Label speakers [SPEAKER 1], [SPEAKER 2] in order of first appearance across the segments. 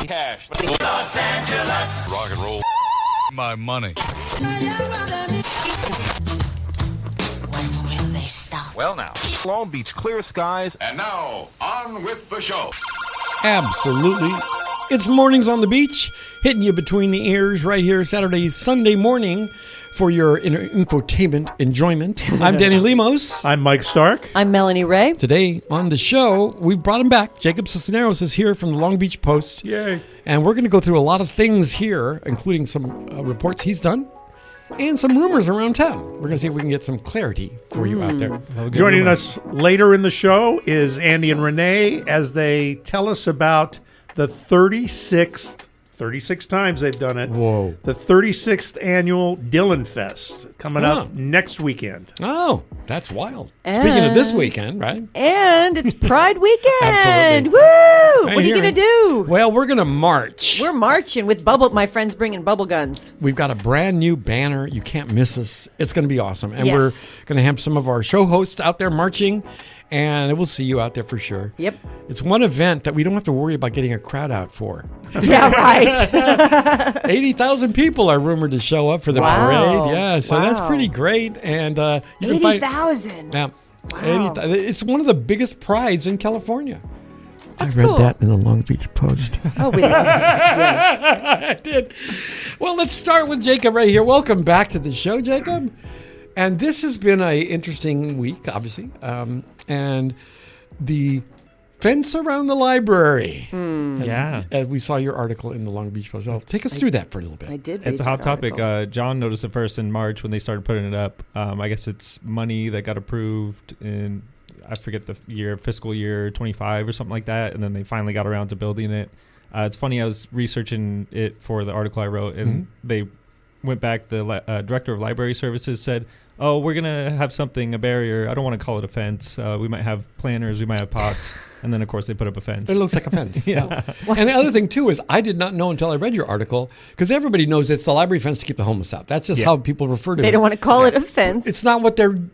[SPEAKER 1] cash. Los Angeles.
[SPEAKER 2] Rock and roll. My money.
[SPEAKER 3] When will they stop?
[SPEAKER 1] Well, now. Long Beach, clear skies.
[SPEAKER 2] And now, on with the show.
[SPEAKER 4] Absolutely. It's Mornings on the Beach, hitting you between the ears right here Saturday, Sunday morning for your infotainment enjoyment. I'm Danny Lemos.
[SPEAKER 5] I'm Mike Stark.
[SPEAKER 6] I'm Melanie Ray.
[SPEAKER 4] Today on the show, we've brought him back. Jacob Sisneros is here from the Long Beach Post.
[SPEAKER 5] Yay.
[SPEAKER 4] And we're going to go through a lot of things here, including some reports he's done and some rumors around town. We're going to see if we can get some clarity for you out there.
[SPEAKER 5] Joining us later in the show is Andy and Renee as they tell us about the 36 times they've done it.
[SPEAKER 4] Whoa.
[SPEAKER 5] The 36th annual Dylanfest coming up next weekend.
[SPEAKER 4] Oh, that's wild. Speaking of this weekend, right?
[SPEAKER 6] And it's Pride Weekend.
[SPEAKER 4] Absolutely.
[SPEAKER 6] Woo!
[SPEAKER 4] Hey,
[SPEAKER 6] What are you going to do?
[SPEAKER 4] Well, we're going to march.
[SPEAKER 6] We're marching with my friends bringing bubble guns.
[SPEAKER 4] We've got a brand new banner. You can't miss us. It's going to be awesome. And
[SPEAKER 6] Yes.
[SPEAKER 4] we're going to have some of our show hosts out there marching, and we'll see you out there for sure.
[SPEAKER 6] Yep.
[SPEAKER 4] It's one event that we don't have to worry about getting a crowd out for.
[SPEAKER 6] Yeah, right.
[SPEAKER 4] 80,000 people are rumored to show up for the
[SPEAKER 6] Wow.
[SPEAKER 4] parade. Yeah, so that's
[SPEAKER 6] Wow.
[SPEAKER 4] pretty great. And you can find
[SPEAKER 6] 80,000.
[SPEAKER 4] Yeah,
[SPEAKER 6] Wow.
[SPEAKER 4] 80,000. It's one of the biggest prides in California.
[SPEAKER 6] That's
[SPEAKER 4] I read
[SPEAKER 6] cool.
[SPEAKER 4] that in the Long Beach Post.
[SPEAKER 6] Oh, we love it. Yes.
[SPEAKER 4] I did. Well, let's start with Jacob right here. Welcome back to the show, Jacob. And this has been an interesting week, obviously. And the fence around the library. As we saw your article in the Long Beach Post. Well, take us through that for a little bit.
[SPEAKER 6] I did.
[SPEAKER 7] It's a
[SPEAKER 6] read
[SPEAKER 7] hot
[SPEAKER 6] that
[SPEAKER 7] topic.
[SPEAKER 6] article.
[SPEAKER 7] John noticed it first in March when they started putting it up. I guess it's money that got approved in, I forget the year, fiscal year 25 or something like that. And then they finally got around to building it. It's funny, I was researching it for the article I wrote, and they went back, the director of library services said, oh, we're going to have something, a barrier. I don't want to call it a fence. We might have planters. We might have pots. And then, of course, they put up a fence.
[SPEAKER 4] It looks like a fence.
[SPEAKER 7] Yeah.
[SPEAKER 4] And the other thing, too, is I did not know until I read your article, because everybody knows it's the library fence to keep the homeless out. That's just how people refer to it.
[SPEAKER 6] They don't want to call it a fence.
[SPEAKER 4] It's not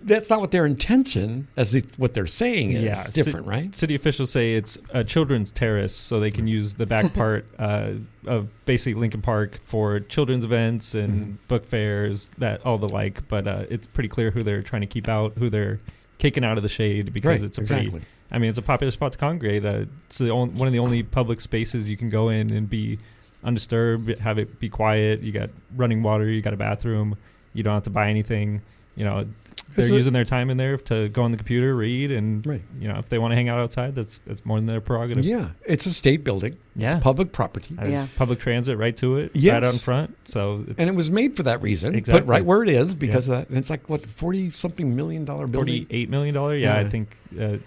[SPEAKER 4] that's not what their intention, what they're saying is.
[SPEAKER 7] Yeah,
[SPEAKER 4] It's different, right?
[SPEAKER 7] City officials say it's a children's terrace, so they can use the back part of basically Lincoln Park for children's events and book fairs, all the like. But it's pretty clear who they're trying to keep out, who they're kicking out of the shade, because it's a pretty. I mean, it's a popular spot to congregate. It's one of the only public spaces you can go in and be undisturbed, have it be quiet. You got running water, you got a bathroom, you don't have to buy anything. You know, they're using their time in there to go on the computer, read, and you know, if they want to hang out outside, that's more than their prerogative.
[SPEAKER 4] Yeah, it's a state building.
[SPEAKER 7] Yeah.
[SPEAKER 4] It's public property.
[SPEAKER 7] There's public transit right to it,
[SPEAKER 4] Yes.
[SPEAKER 7] right out in front. So
[SPEAKER 4] And it was made for that reason.
[SPEAKER 7] Exactly.
[SPEAKER 4] Put right where it is because of that. And it's like, what, $40-something million building?
[SPEAKER 7] $48 million. Yeah, I think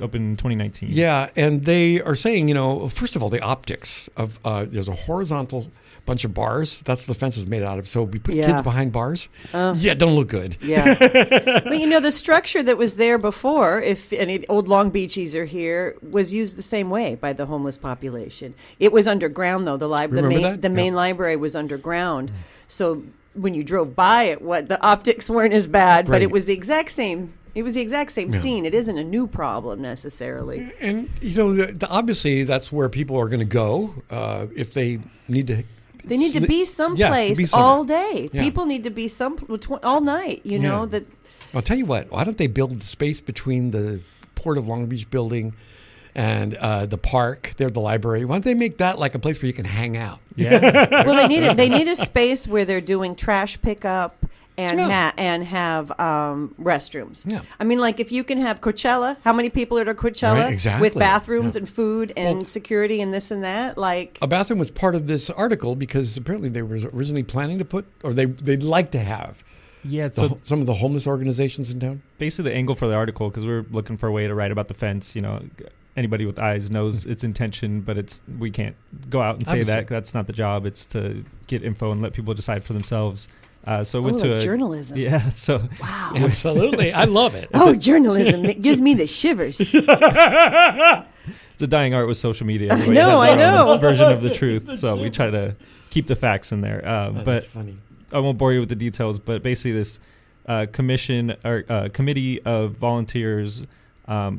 [SPEAKER 7] opened in 2019.
[SPEAKER 4] Yeah, and they are saying, you know, first of all, the optics of there's a horizontal bunch of bars. That's what the fence is made out of. So we put kids behind bars. Don't look good.
[SPEAKER 6] Yeah. But, you know, the structure that was there before, if any old Long Beachies are here, was used the same way by the homeless population. It was underground, though. The main library was underground. So when you drove by it, the optics weren't as bad, but it was the exact same. It was the exact same scene. It isn't a new problem necessarily.
[SPEAKER 4] And, you know, obviously that's where people are going to go if they need to.
[SPEAKER 6] They need to be someplace all day.
[SPEAKER 4] Yeah.
[SPEAKER 6] People need to be all night, you know. That.
[SPEAKER 4] I'll tell you what, why don't they build the space between the Port of Long Beach building and the park, the library? Why don't they make that like a place where you can hang out?
[SPEAKER 7] Yeah.
[SPEAKER 6] Well, they need a space where they're doing trash pickup and have restrooms.
[SPEAKER 4] Yeah.
[SPEAKER 6] I mean, like if you can have Coachella, how many people are at Coachella?
[SPEAKER 4] Right, exactly.
[SPEAKER 6] With bathrooms and food and security and this and that? Like
[SPEAKER 4] a bathroom was part of this article because apparently they were originally planning to put, or they'd like to have.
[SPEAKER 7] Yeah, so
[SPEAKER 4] some of the homeless organizations in town.
[SPEAKER 7] Basically, the angle for the article, because we're looking for a way to write about the fence. You know, anybody with eyes knows its intention, but we can't go out and say that. That's not the job. It's to get info and let people decide for themselves. So went to
[SPEAKER 6] journalism.
[SPEAKER 7] Yeah. So
[SPEAKER 6] wow.
[SPEAKER 4] Absolutely, I love it.
[SPEAKER 6] Journalism! It gives me the shivers.
[SPEAKER 7] It's a dying art with social media.
[SPEAKER 6] I know.
[SPEAKER 7] It has our own version of the truth. So we try to keep the facts in there. But
[SPEAKER 4] that's funny.
[SPEAKER 7] I won't bore you with the details. But basically, this committee of volunteers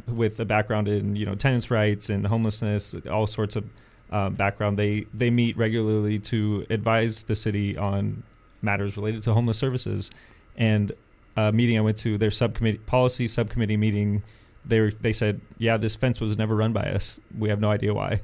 [SPEAKER 7] with a background in tenants' rights and homelessness, all sorts of background, they meet regularly to advise the city on matters related to homeless services. And a meeting I went to, their policy subcommittee meeting, they said, yeah, this fence was never run by us. We have no idea why.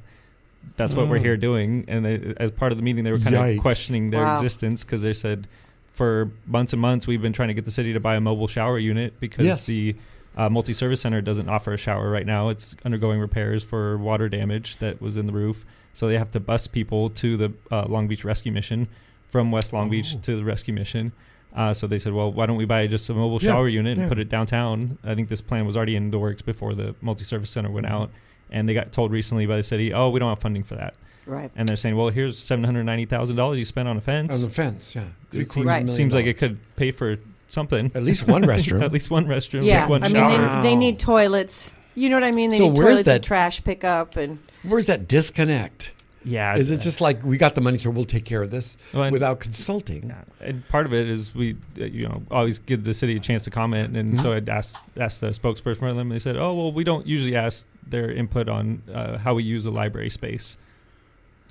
[SPEAKER 7] That's what we're here doing. And as part of the meeting, they were kind of questioning their existence, because they said, for months and months, we've been trying to get the city to buy a mobile shower unit because the multi-service center doesn't offer a shower right now. It's undergoing repairs for water damage that was in the roof. So they have to bus people to the Long Beach Rescue Mission from West Long Beach to the rescue mission. So they said, well, why don't we buy just a mobile shower unit and put it downtown? I think this plan was already in the works before the multi-service center went out. And they got told recently by the city, oh, we don't have funding for that.
[SPEAKER 6] Right.
[SPEAKER 7] And they're saying, well, here's $790,000 you spent on a fence.
[SPEAKER 4] On the fence, yeah.
[SPEAKER 7] It seems like it could pay for something.
[SPEAKER 4] At least one restroom.
[SPEAKER 7] At least one restroom.
[SPEAKER 6] Yeah,
[SPEAKER 7] one
[SPEAKER 6] I
[SPEAKER 7] shower.
[SPEAKER 6] mean, they need toilets. You know what I mean? They
[SPEAKER 4] So
[SPEAKER 6] need
[SPEAKER 4] where's
[SPEAKER 6] toilets
[SPEAKER 4] that-
[SPEAKER 6] and trash pickup. And
[SPEAKER 4] Where's that disconnect?
[SPEAKER 7] Yeah.
[SPEAKER 4] Is it just like, we got the money, so we'll take care of this without consulting?
[SPEAKER 7] Yeah. And part of it is we, always give the city a chance to comment. And so I'd asked the spokesperson for them. And they said, oh, well, we don't usually ask their input on how we use the library space.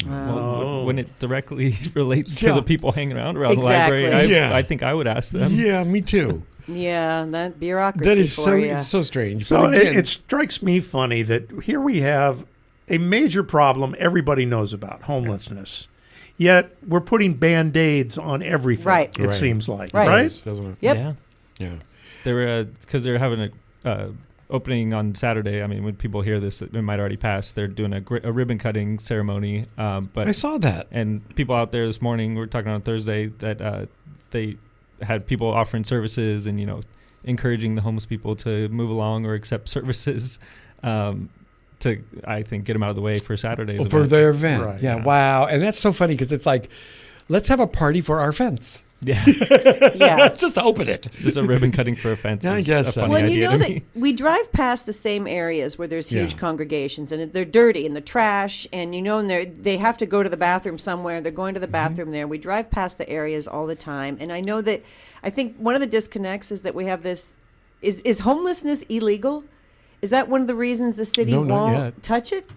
[SPEAKER 7] Well, when it directly relates to the people hanging around the library, I think I would ask them.
[SPEAKER 4] Yeah, me too.
[SPEAKER 6] yeah, that bureaucracy
[SPEAKER 4] That is
[SPEAKER 6] for you.
[SPEAKER 4] it's so strange.
[SPEAKER 5] So
[SPEAKER 4] But again,
[SPEAKER 5] it strikes me funny that here we have a major problem everybody knows about, homelessness. Yet we're putting Band-Aids on everything,
[SPEAKER 6] Right.
[SPEAKER 5] it seems like.
[SPEAKER 6] Right.
[SPEAKER 5] Right?
[SPEAKER 4] doesn't it?
[SPEAKER 6] Yep.
[SPEAKER 7] Yeah.
[SPEAKER 4] Yeah.
[SPEAKER 7] They were, because they're having a opening on Saturday. I mean, when people hear this, it might already pass. They're doing a ribbon cutting ceremony. But
[SPEAKER 4] I saw that.
[SPEAKER 7] And people out there this morning, we were talking on Thursday, that they had people offering services and, encouraging the homeless people to move along or accept services to, I think, get them out of the way for Saturday's
[SPEAKER 4] For
[SPEAKER 7] event.
[SPEAKER 4] their event.
[SPEAKER 5] Right.
[SPEAKER 4] Yeah, wow. And that's so funny because it's like, let's have a party for our fence.
[SPEAKER 7] Yeah.
[SPEAKER 6] Yeah.
[SPEAKER 4] Just open it.
[SPEAKER 7] Just a ribbon cutting for a fence
[SPEAKER 4] I
[SPEAKER 7] is
[SPEAKER 4] guess
[SPEAKER 7] a
[SPEAKER 4] so.
[SPEAKER 7] funny
[SPEAKER 6] Well, and
[SPEAKER 7] idea
[SPEAKER 6] you know
[SPEAKER 7] to
[SPEAKER 6] that
[SPEAKER 7] me.
[SPEAKER 6] we drive past the same areas where there's huge
[SPEAKER 4] Yeah.
[SPEAKER 6] congregations, and they're dirty and the trash, and and they have to go to the bathroom somewhere. They're going to the bathroom there. We drive past the areas all the time, and I think one of the disconnects is that we have this. Is homelessness illegal? Is that one of the reasons the city
[SPEAKER 4] No, not
[SPEAKER 6] won't
[SPEAKER 4] yet.
[SPEAKER 6] touch it?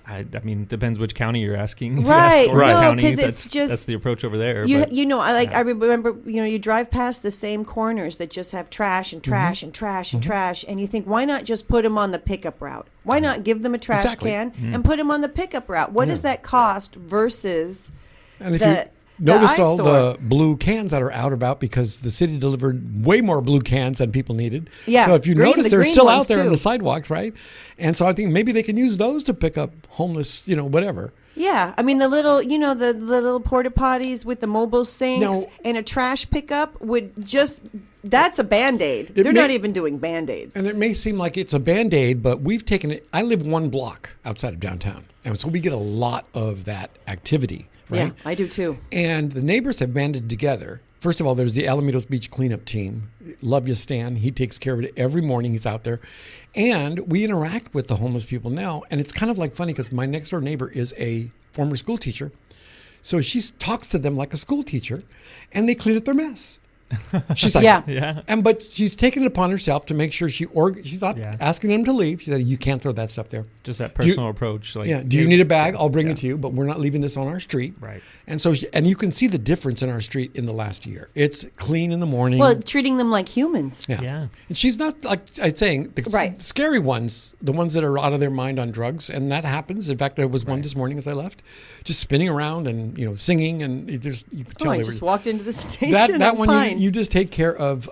[SPEAKER 7] I mean, depends which county you're asking. If you
[SPEAKER 6] Right.
[SPEAKER 7] ask Orange
[SPEAKER 6] No,
[SPEAKER 7] County,
[SPEAKER 6] 'cause it's just-
[SPEAKER 7] that's the approach over there.
[SPEAKER 6] You
[SPEAKER 7] but
[SPEAKER 6] I remember you drive past the same corners that just have trash and trash and trash and trash, and you think, why not just put them on the pickup route? Why not give them a trash
[SPEAKER 4] Exactly.
[SPEAKER 6] can and put them on the pickup route? What does that cost versus
[SPEAKER 4] And if
[SPEAKER 6] the
[SPEAKER 4] you noticed all
[SPEAKER 6] eyesore?
[SPEAKER 4] the blue cans that are out about because the city delivered way more blue cans than people needed.
[SPEAKER 6] Yeah,
[SPEAKER 4] So if you
[SPEAKER 6] green-
[SPEAKER 4] notice,
[SPEAKER 6] the
[SPEAKER 4] they're
[SPEAKER 6] green
[SPEAKER 4] still
[SPEAKER 6] ones
[SPEAKER 4] out there on
[SPEAKER 6] too.
[SPEAKER 4] the sidewalks, right? And so I think maybe they can use those to pick up homeless, whatever.
[SPEAKER 6] Yeah, I mean the little, the little porta potties with the mobile sinks
[SPEAKER 4] No.
[SPEAKER 6] and a trash pickup that's a Band-Aid. They're not even doing Band-Aids.
[SPEAKER 4] And it may seem like it's a Band-Aid, but we've taken it. I live 1 block outside of downtown. And so we get a lot of that activity, right?
[SPEAKER 6] Yeah, I do too.
[SPEAKER 4] And the neighbors have banded together. First of all, there's the Alamitos Beach cleanup team. Love you, Stan. He takes care of it every morning. He's out there. And we interact with the homeless people now. And it's kind of like funny because my next door neighbor is a former school teacher. So she talks to them like a school teacher, and they clean up their mess. She's like,
[SPEAKER 6] Yeah.
[SPEAKER 4] But she's taken it upon herself to make sure she's not
[SPEAKER 7] Yeah.
[SPEAKER 4] asking them to leave. She said, you can't throw that stuff there.
[SPEAKER 7] just that personal approach. Like,
[SPEAKER 4] Do you need a bag? I'll bring it to you, but we're not leaving this on our street.
[SPEAKER 7] Right.
[SPEAKER 4] And so, and you can see the difference in our street in the last year. It's clean in the morning.
[SPEAKER 6] Well, treating them like humans.
[SPEAKER 7] Yeah.
[SPEAKER 4] And she's not, like I'm saying, the
[SPEAKER 6] Right.
[SPEAKER 4] scary ones, the ones that are out of their mind on drugs. And that happens. In fact, there was one this morning as I left, just spinning around and, singing. And you could tell
[SPEAKER 6] I
[SPEAKER 4] they
[SPEAKER 6] just
[SPEAKER 4] were,
[SPEAKER 6] walked into the station.
[SPEAKER 4] that
[SPEAKER 6] on
[SPEAKER 4] one,
[SPEAKER 6] Pine.
[SPEAKER 4] you just take care of,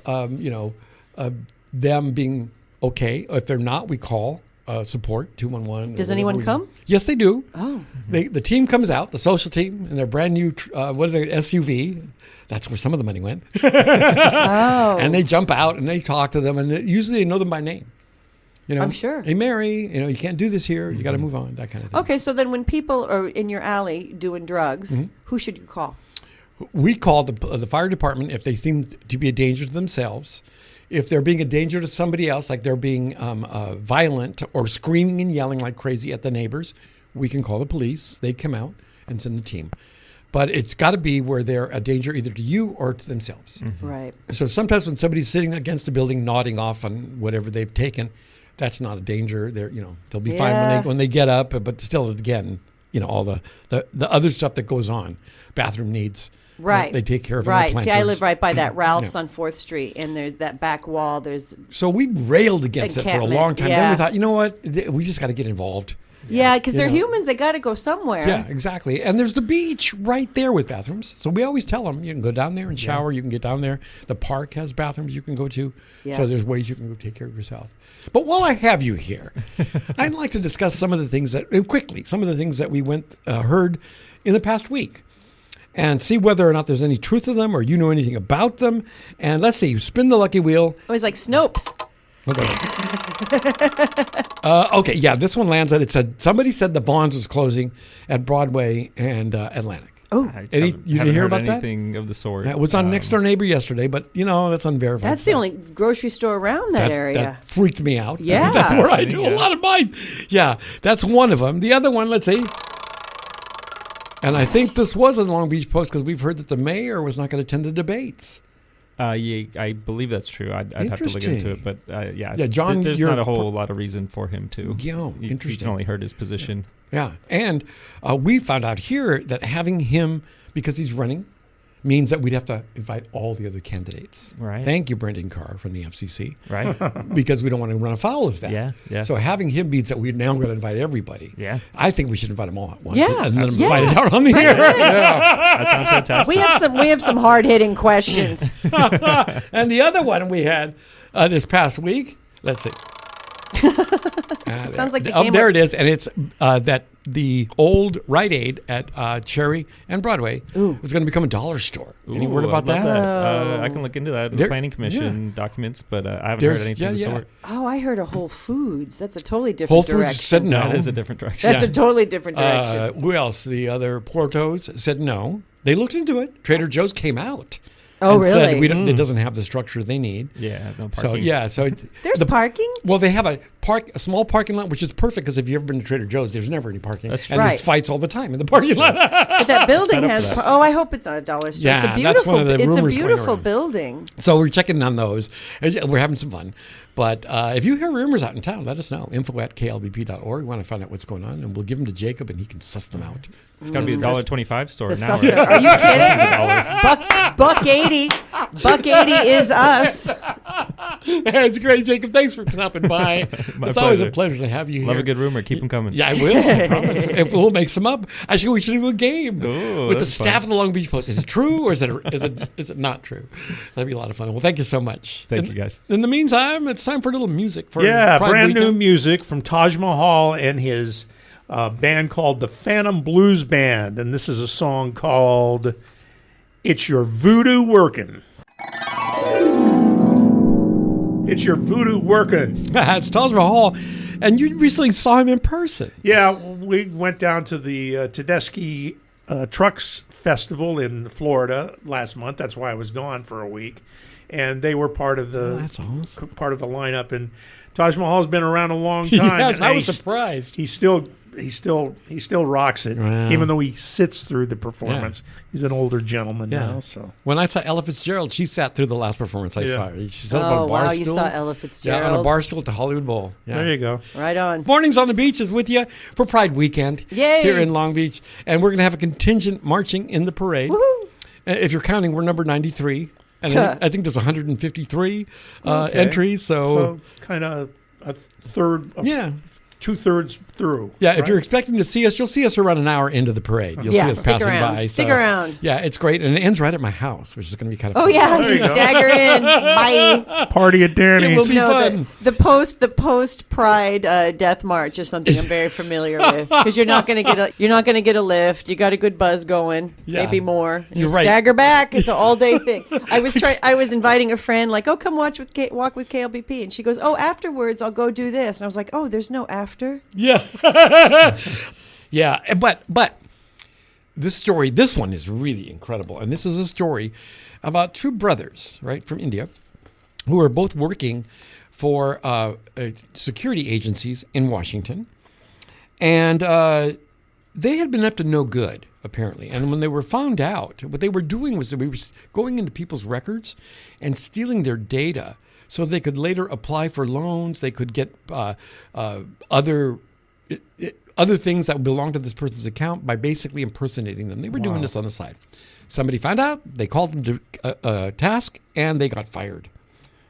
[SPEAKER 4] them being okay. If they're not, we call support 211.
[SPEAKER 6] Does anyone come?
[SPEAKER 4] Yes, they do.
[SPEAKER 6] Oh.
[SPEAKER 4] The team comes out, the social team, and their brand new SUV. That's where some of the money went.
[SPEAKER 6] Oh.
[SPEAKER 4] And they jump out and they talk to them, and usually they know them by name.
[SPEAKER 6] I'm sure.
[SPEAKER 4] Hey, Mary, you can't do this here. You got to move on. That kind of thing.
[SPEAKER 6] Okay, so then when people are in your alley doing drugs, who should you call?
[SPEAKER 4] We call the fire department if they seem to be a danger to themselves. If they're being a danger to somebody else, like they're being violent or screaming and yelling like crazy at the neighbors, we can call the police. They come out and send the team. But it's got to be where they're a danger either to you or to themselves.
[SPEAKER 6] Right.
[SPEAKER 4] So sometimes when somebody's sitting against the building nodding off on whatever they've taken, that's not a danger. They'll be fine
[SPEAKER 6] Yeah.
[SPEAKER 4] when they get up. But still, again, all the other stuff that goes on, bathroom needs.
[SPEAKER 6] Right.
[SPEAKER 4] They take care of it.
[SPEAKER 6] Right. See, I live right by that Ralph's on 4th Street, and there's that back wall.
[SPEAKER 4] So we railed against it for a long time.
[SPEAKER 6] Yeah.
[SPEAKER 4] Then we thought, you know what? We just got to get involved.
[SPEAKER 6] Yeah, because they're humans. They got to go somewhere.
[SPEAKER 4] Yeah, exactly. And there's the beach right there with bathrooms. So we always tell them, you can go down there and shower. You can get down there. The park has bathrooms you can go to.
[SPEAKER 6] Yeah.
[SPEAKER 4] So there's ways you can go take care of yourself. But while I have you here, I'd like to discuss some of the things that we heard in the past week, and see whether or not there's any truth to them or you know anything about them. And let's see, spin the lucky wheel.
[SPEAKER 6] It was like Snopes.
[SPEAKER 4] Okay, yeah, this one lands at, somebody said the Bonds was closing at Broadway and Atlantic.
[SPEAKER 6] Oh,
[SPEAKER 4] you didn't hear about
[SPEAKER 7] anything of the sort.
[SPEAKER 4] It was on Next Door Neighbor yesterday, but that's unverified.
[SPEAKER 6] That's the only grocery store around that area.
[SPEAKER 4] That freaked me out.
[SPEAKER 6] Yeah.
[SPEAKER 4] That's where I do a lot of mine. Yeah, that's one of them. The other one, let's see. And I think this was in the Long Beach Post because we've heard that the mayor was not going to attend the debates.
[SPEAKER 7] Yeah, I believe that's true. I'd have to look into it, but yeah,
[SPEAKER 4] John,
[SPEAKER 7] there's not a whole lot of reason for him to.
[SPEAKER 4] Yeah, interesting.
[SPEAKER 7] You can only hurt his position.
[SPEAKER 4] Yeah, and we found out here that having him, because he's running, means that we'd have to invite all the other candidates.
[SPEAKER 7] Right.
[SPEAKER 4] Thank you, Brendan Carr from the FCC.
[SPEAKER 7] Right.
[SPEAKER 4] Because we don't want to run afoul of that.
[SPEAKER 7] Yeah.
[SPEAKER 4] So having him means that we're now going to invite everybody.
[SPEAKER 7] Yeah.
[SPEAKER 4] I think we should invite them all at once.
[SPEAKER 6] Yeah.
[SPEAKER 4] And then invite it out on the air. Yeah.
[SPEAKER 7] That sounds fantastic.
[SPEAKER 6] We have some hard hitting questions.
[SPEAKER 4] And the other one we had this past week, let's see.
[SPEAKER 6] Sounds like the
[SPEAKER 4] oh,
[SPEAKER 6] game.
[SPEAKER 4] There it is, and it's that the old Rite Aid at Cherry and Broadway is going to become a dollar store. Any word about
[SPEAKER 7] I love
[SPEAKER 4] that?
[SPEAKER 7] I can look into that. The planning commission documents, but I haven't heard anything of the sort.
[SPEAKER 6] Oh, I heard a Whole Foods. That's a totally different
[SPEAKER 4] Whole
[SPEAKER 6] direction.
[SPEAKER 4] Foods said no.
[SPEAKER 7] That is a different direction.
[SPEAKER 6] That's a totally different direction.
[SPEAKER 4] Who else? The other Portos said no. They looked into it. Trader Joe's came out.
[SPEAKER 6] Oh,
[SPEAKER 4] and
[SPEAKER 6] really?
[SPEAKER 4] Said it doesn't have the structure they need.
[SPEAKER 7] Yeah, no parking.
[SPEAKER 4] So
[SPEAKER 6] There's parking?
[SPEAKER 4] Well, they have a small parking lot, which is perfect because if you've ever been to Trader Joe's, there's never any parking.
[SPEAKER 7] That's true.
[SPEAKER 4] And
[SPEAKER 6] Right.
[SPEAKER 4] there's fights all the time in the parking lot.
[SPEAKER 6] But that building has. I hope it's not a dollar store.
[SPEAKER 4] Yeah,
[SPEAKER 6] it's a
[SPEAKER 4] that's one
[SPEAKER 6] beautiful.
[SPEAKER 4] of the
[SPEAKER 6] It's a
[SPEAKER 4] rumors going
[SPEAKER 6] beautiful
[SPEAKER 4] around.
[SPEAKER 6] building.
[SPEAKER 4] So we're checking on those. We're having some fun. But if you hear rumors out in town, let us know. info@klbp.org. We want to find out what's going on, and we'll give them to Jacob, and he can suss them out.
[SPEAKER 7] It's got to be a $1.25 store
[SPEAKER 6] The
[SPEAKER 7] now.
[SPEAKER 6] susser.
[SPEAKER 7] Right?
[SPEAKER 6] Are you kidding? Buck 80. Buck 80 is us.
[SPEAKER 4] It's great, Jacob. Thanks for stopping by. It's always a pleasure to have you here.
[SPEAKER 7] Love a good rumor. Keep them coming.
[SPEAKER 4] Yeah, I will. I promise. If we'll make some up, actually, we should do a game
[SPEAKER 7] Ooh,
[SPEAKER 4] with the
[SPEAKER 7] that's
[SPEAKER 4] staff
[SPEAKER 7] fun.
[SPEAKER 4] of the Long Beach Post. Is it true or is it not true? That'd be a lot of fun. Well, thank you so much.
[SPEAKER 7] Thank you, guys.
[SPEAKER 4] In the meantime, it's time for a little music. For
[SPEAKER 5] Yeah,
[SPEAKER 4] Pride
[SPEAKER 5] brand new
[SPEAKER 4] Weekend.
[SPEAKER 5] music from Taj Mahal and his band called the Phantom Blues Band. And this is a song called It's Your Voodoo Workin'. It's Your Voodoo Workin'.
[SPEAKER 4] It's Taj Mahal, and you recently saw him in person.
[SPEAKER 5] Yeah, we went down to the Tedeschi Trucks Festival in Florida last month. That's why I was gone for a week. And they were part of the
[SPEAKER 4] That's awesome.
[SPEAKER 5] part of the lineup. And Taj Mahal's been around a long time.
[SPEAKER 4] Yes,
[SPEAKER 5] and
[SPEAKER 4] I was
[SPEAKER 5] he's-
[SPEAKER 4] surprised.
[SPEAKER 5] He still rocks it,
[SPEAKER 4] Wow.
[SPEAKER 5] even though he sits through the performance. He's an older gentleman now. So
[SPEAKER 4] When I saw Ella Fitzgerald, she sat through the last performance I saw her. She sat on
[SPEAKER 6] Oh,
[SPEAKER 4] a bar
[SPEAKER 6] wow.
[SPEAKER 4] stool.
[SPEAKER 6] You saw Ella Fitzgerald.
[SPEAKER 4] Yeah, on a bar stool at the Hollywood Bowl. Yeah.
[SPEAKER 5] there you go.
[SPEAKER 6] Right on.
[SPEAKER 4] Mornings on the Beach is with you for Pride Weekend
[SPEAKER 6] Yay.
[SPEAKER 4] here in Long Beach. And we're going to have a contingent marching in the parade.
[SPEAKER 6] Woohoo.
[SPEAKER 4] If you're counting, we're number 93. And I think there's 153
[SPEAKER 5] Okay.
[SPEAKER 4] entries.
[SPEAKER 5] So kind of a third,
[SPEAKER 4] Yeah.
[SPEAKER 5] 2/3 through.
[SPEAKER 4] Yeah, if
[SPEAKER 5] right?
[SPEAKER 4] you're expecting to see us, you'll see us around an hour into the parade. You'll
[SPEAKER 6] Yeah,
[SPEAKER 4] see us
[SPEAKER 6] stick
[SPEAKER 4] passing
[SPEAKER 6] around.
[SPEAKER 4] by.
[SPEAKER 6] Stick around.
[SPEAKER 4] Yeah, it's great. And it ends right at my house, which is going to be kind of
[SPEAKER 6] Oh
[SPEAKER 4] fun.
[SPEAKER 6] yeah,
[SPEAKER 5] There
[SPEAKER 6] you
[SPEAKER 5] you go.
[SPEAKER 6] stagger in. Bye.
[SPEAKER 5] Party at Danny's.
[SPEAKER 4] It will be fun.
[SPEAKER 6] The post Pride death march is something I'm very familiar with because you're not going to get a lift. You got a good buzz going,
[SPEAKER 4] Yeah.
[SPEAKER 6] maybe more.
[SPEAKER 4] You're
[SPEAKER 6] You
[SPEAKER 4] right.
[SPEAKER 6] Stagger back. It's an all day thing. I was inviting a friend like, oh, come walk with KLBP, and she goes, oh, afterwards I'll go do this, and I was like, oh, there's no after.
[SPEAKER 4] Yeah. Yeah, but this one is really incredible. And this is a story about two brothers, right, from India, who are both working for security agencies in Washington. And they had been up to no good, apparently. And when they were found out, what they were doing was they were going into people's records and stealing their data so they could later apply for loans. They could get other other things that belong to this person's account by basically impersonating them. They were doing this on the side. Somebody found out, they called them to task, and they got fired.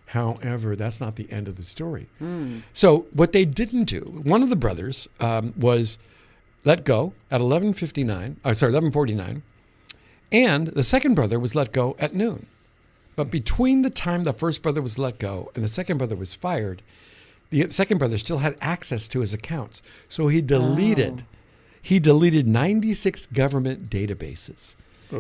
[SPEAKER 4] However, that's not the end of the story. So what they didn't do, one of the brothers was let go at 11:49, and the second brother was let go at noon. But between the time the first brother was let go and the second brother was fired, the second brother still had access to his accounts. So he deleted 96 government databases